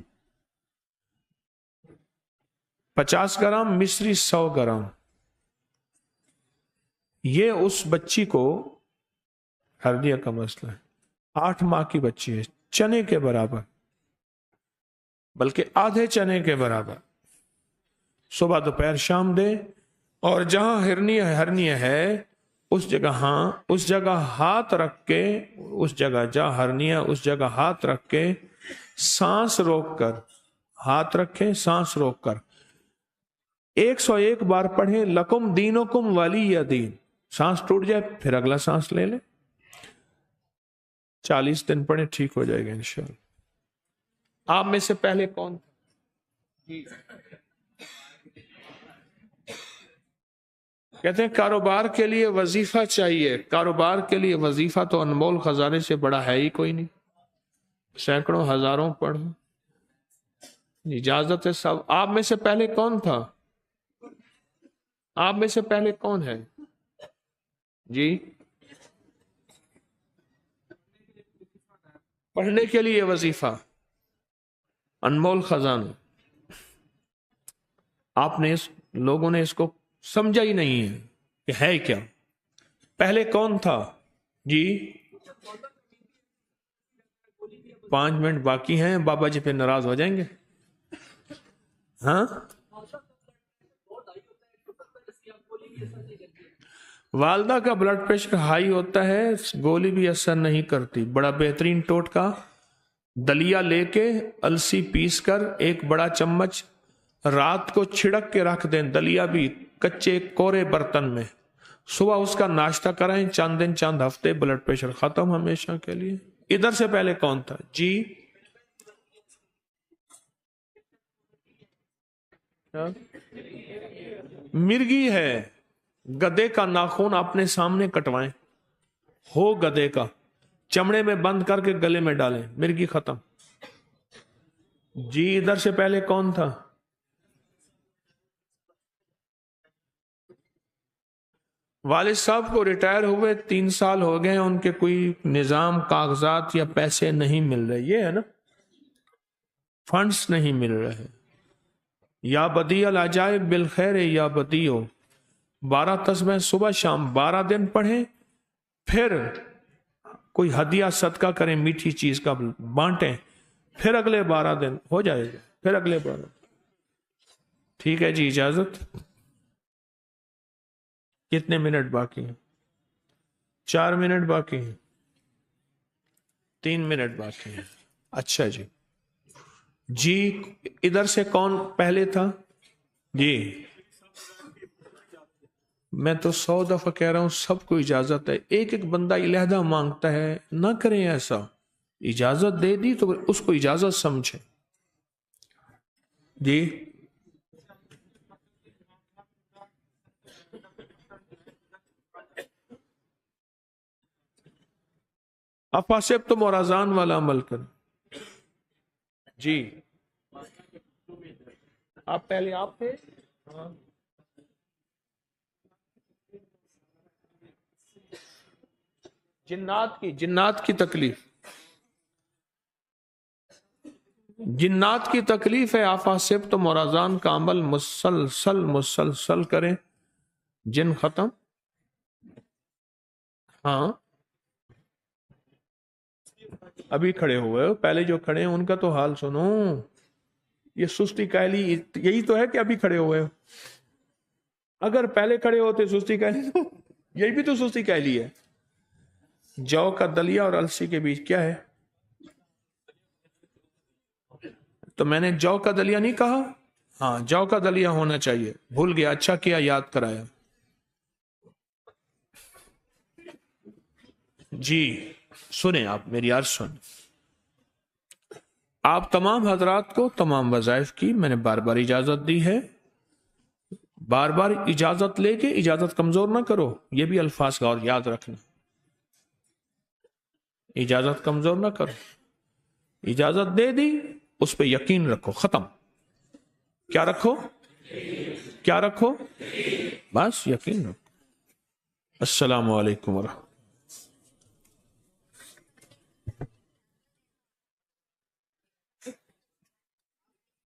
50 ग्राम, मिश्री 100 ग्राम। ये उस बच्ची को हर्निया का मसला है। 8 माह की बच्ची है, चने के बराबर, बल्कि आधे चने के बराबर सुबह दोपहर शाम दे। और जहां हर्निया है उस जगह, हाँ, उस जगह हाथ रख के, उस जगह जहां हर्निया, उस जगह हाथ रख के सांस रोक कर, हाथ रखें, सांस रोक कर 101 बार पढ़ें। लकुम दीनुकुम वलिय दीन। सांस टूट जाए फिर अगला सांस ले ले। 40 दिन पढ़े, ठीक हो जाएगा इंशाअल्लाह। आप में से पहले कौन? कहते हैं कारोबार के लिए वजीफा चाहिए। कारोबार के लिए वजीफा तो अनमोल खजाने से बड़ा है ही कोई नहीं। सैकड़ों हजारों पढ़ो, इजाजत है सब। आप में से पहले कौन था? आप में से पहले कौन है? जी, पढ़ने के लिए वजीफा अनमोल खजाना। आपने लोगों ने इसको समझा ही नहीं है कि है क्या। पहले कौन था? जी, 5 मिनट बाकी हैं, बाबा जी पे नाराज हो जाएंगे। हाँ, वालदा का ब्लड प्रेशर हाई होता है, गोली भी असर नहीं करती। बड़ा बेहतरीन टोटका, दलिया लेके अलसी पीस कर 1 बड़ा चम्मच रात को छिड़क के रख दें, दलिया भी कच्चे कोरे बर्तन में। सुबह उसका नाश्ता कराएं, चांद दिन चांद हफ्ते, ब्लड प्रेशर खत्म हमेशा के लिए। इधर से पहले कौन था? जी, मिर्गी है, गधे का नाखून अपने सामने कटवाएं, हो गधे का, चमड़े में बंद करके गले में डालें, मिर्गी खत्म। जी, इधर से पहले कौन था? वालिद साहब को रिटायर हुए 3 साल हो गए, उनके कोई निजाम, कागजात या पैसे नहीं मिल रहे। ये है ना, फंड्स नहीं मिल रहे। या बदियल अजाइब बिल खैर या बदियो, 12 तस्बीह सुबह शाम 12 दिन पढ़ें। फिर कोई हदिया सदका करें, मीठी चीज का बांटें। फिर अगले 12 दिन हो जाएगा, फिर अगले 12। ठीक है जी, इजाजत। कितने मिनट बाकी हैं? 4 मिनट बाकी हैं, 3 मिनट बाकी हैं। अच्छा जी। जी, इधर से कौन पहले था? जी, मैं तो 100 दफा कह रहा हूं, सबको इजाजत है। एक एक बंदा इलाहदा मांगता है, ना करें ऐसा। इजाजत दे दी तो उसको इजाजत समझे। जी, افاسب تم اور اذان والا عمل کر. جی آپ پہلے آپ تھے. ہاں. جنات کی تکلیف، جنات کی تکلیف ہے. افاسب تم اور اذان کا عمل مسلسل کریں، جن ختم. ہاں ابھی کھڑے ہوئے ہو، پہلے جو کھڑے ہیں ان کا تو حال سنو. یہ سستی کہلی یہی تو ہے کہ ابھی کھڑے ہوئے ہو. اگر پہلے کھڑے ہوتے سستی کہلی تو یہی بھی تو سستی کہلی ہے. جو کا دلیا اور السی کے بیچ کیا ہے؟ تو میں نے جو کا دلیا نہیں کہا. ہاں جو کا دلیا ہونا چاہیے. بھول گیا، اچھا کیا یاد کرایا. جی سنیں آپ میری عرض سن. آپ تمام حضرات کو تمام وظائف کی میں نے بار بار اجازت دی ہے. بار بار اجازت لے کے اجازت کمزور نہ کرو. یہ بھی الفاظ کا اور یاد رکھنا. اجازت کمزور نہ کرو. اجازت دے دی، اس پہ یقین رکھو. ختم. کیا رکھو؟ کیا رکھو؟ بس یقین رکھو. السلام علیکم ورحمۃ اللہ.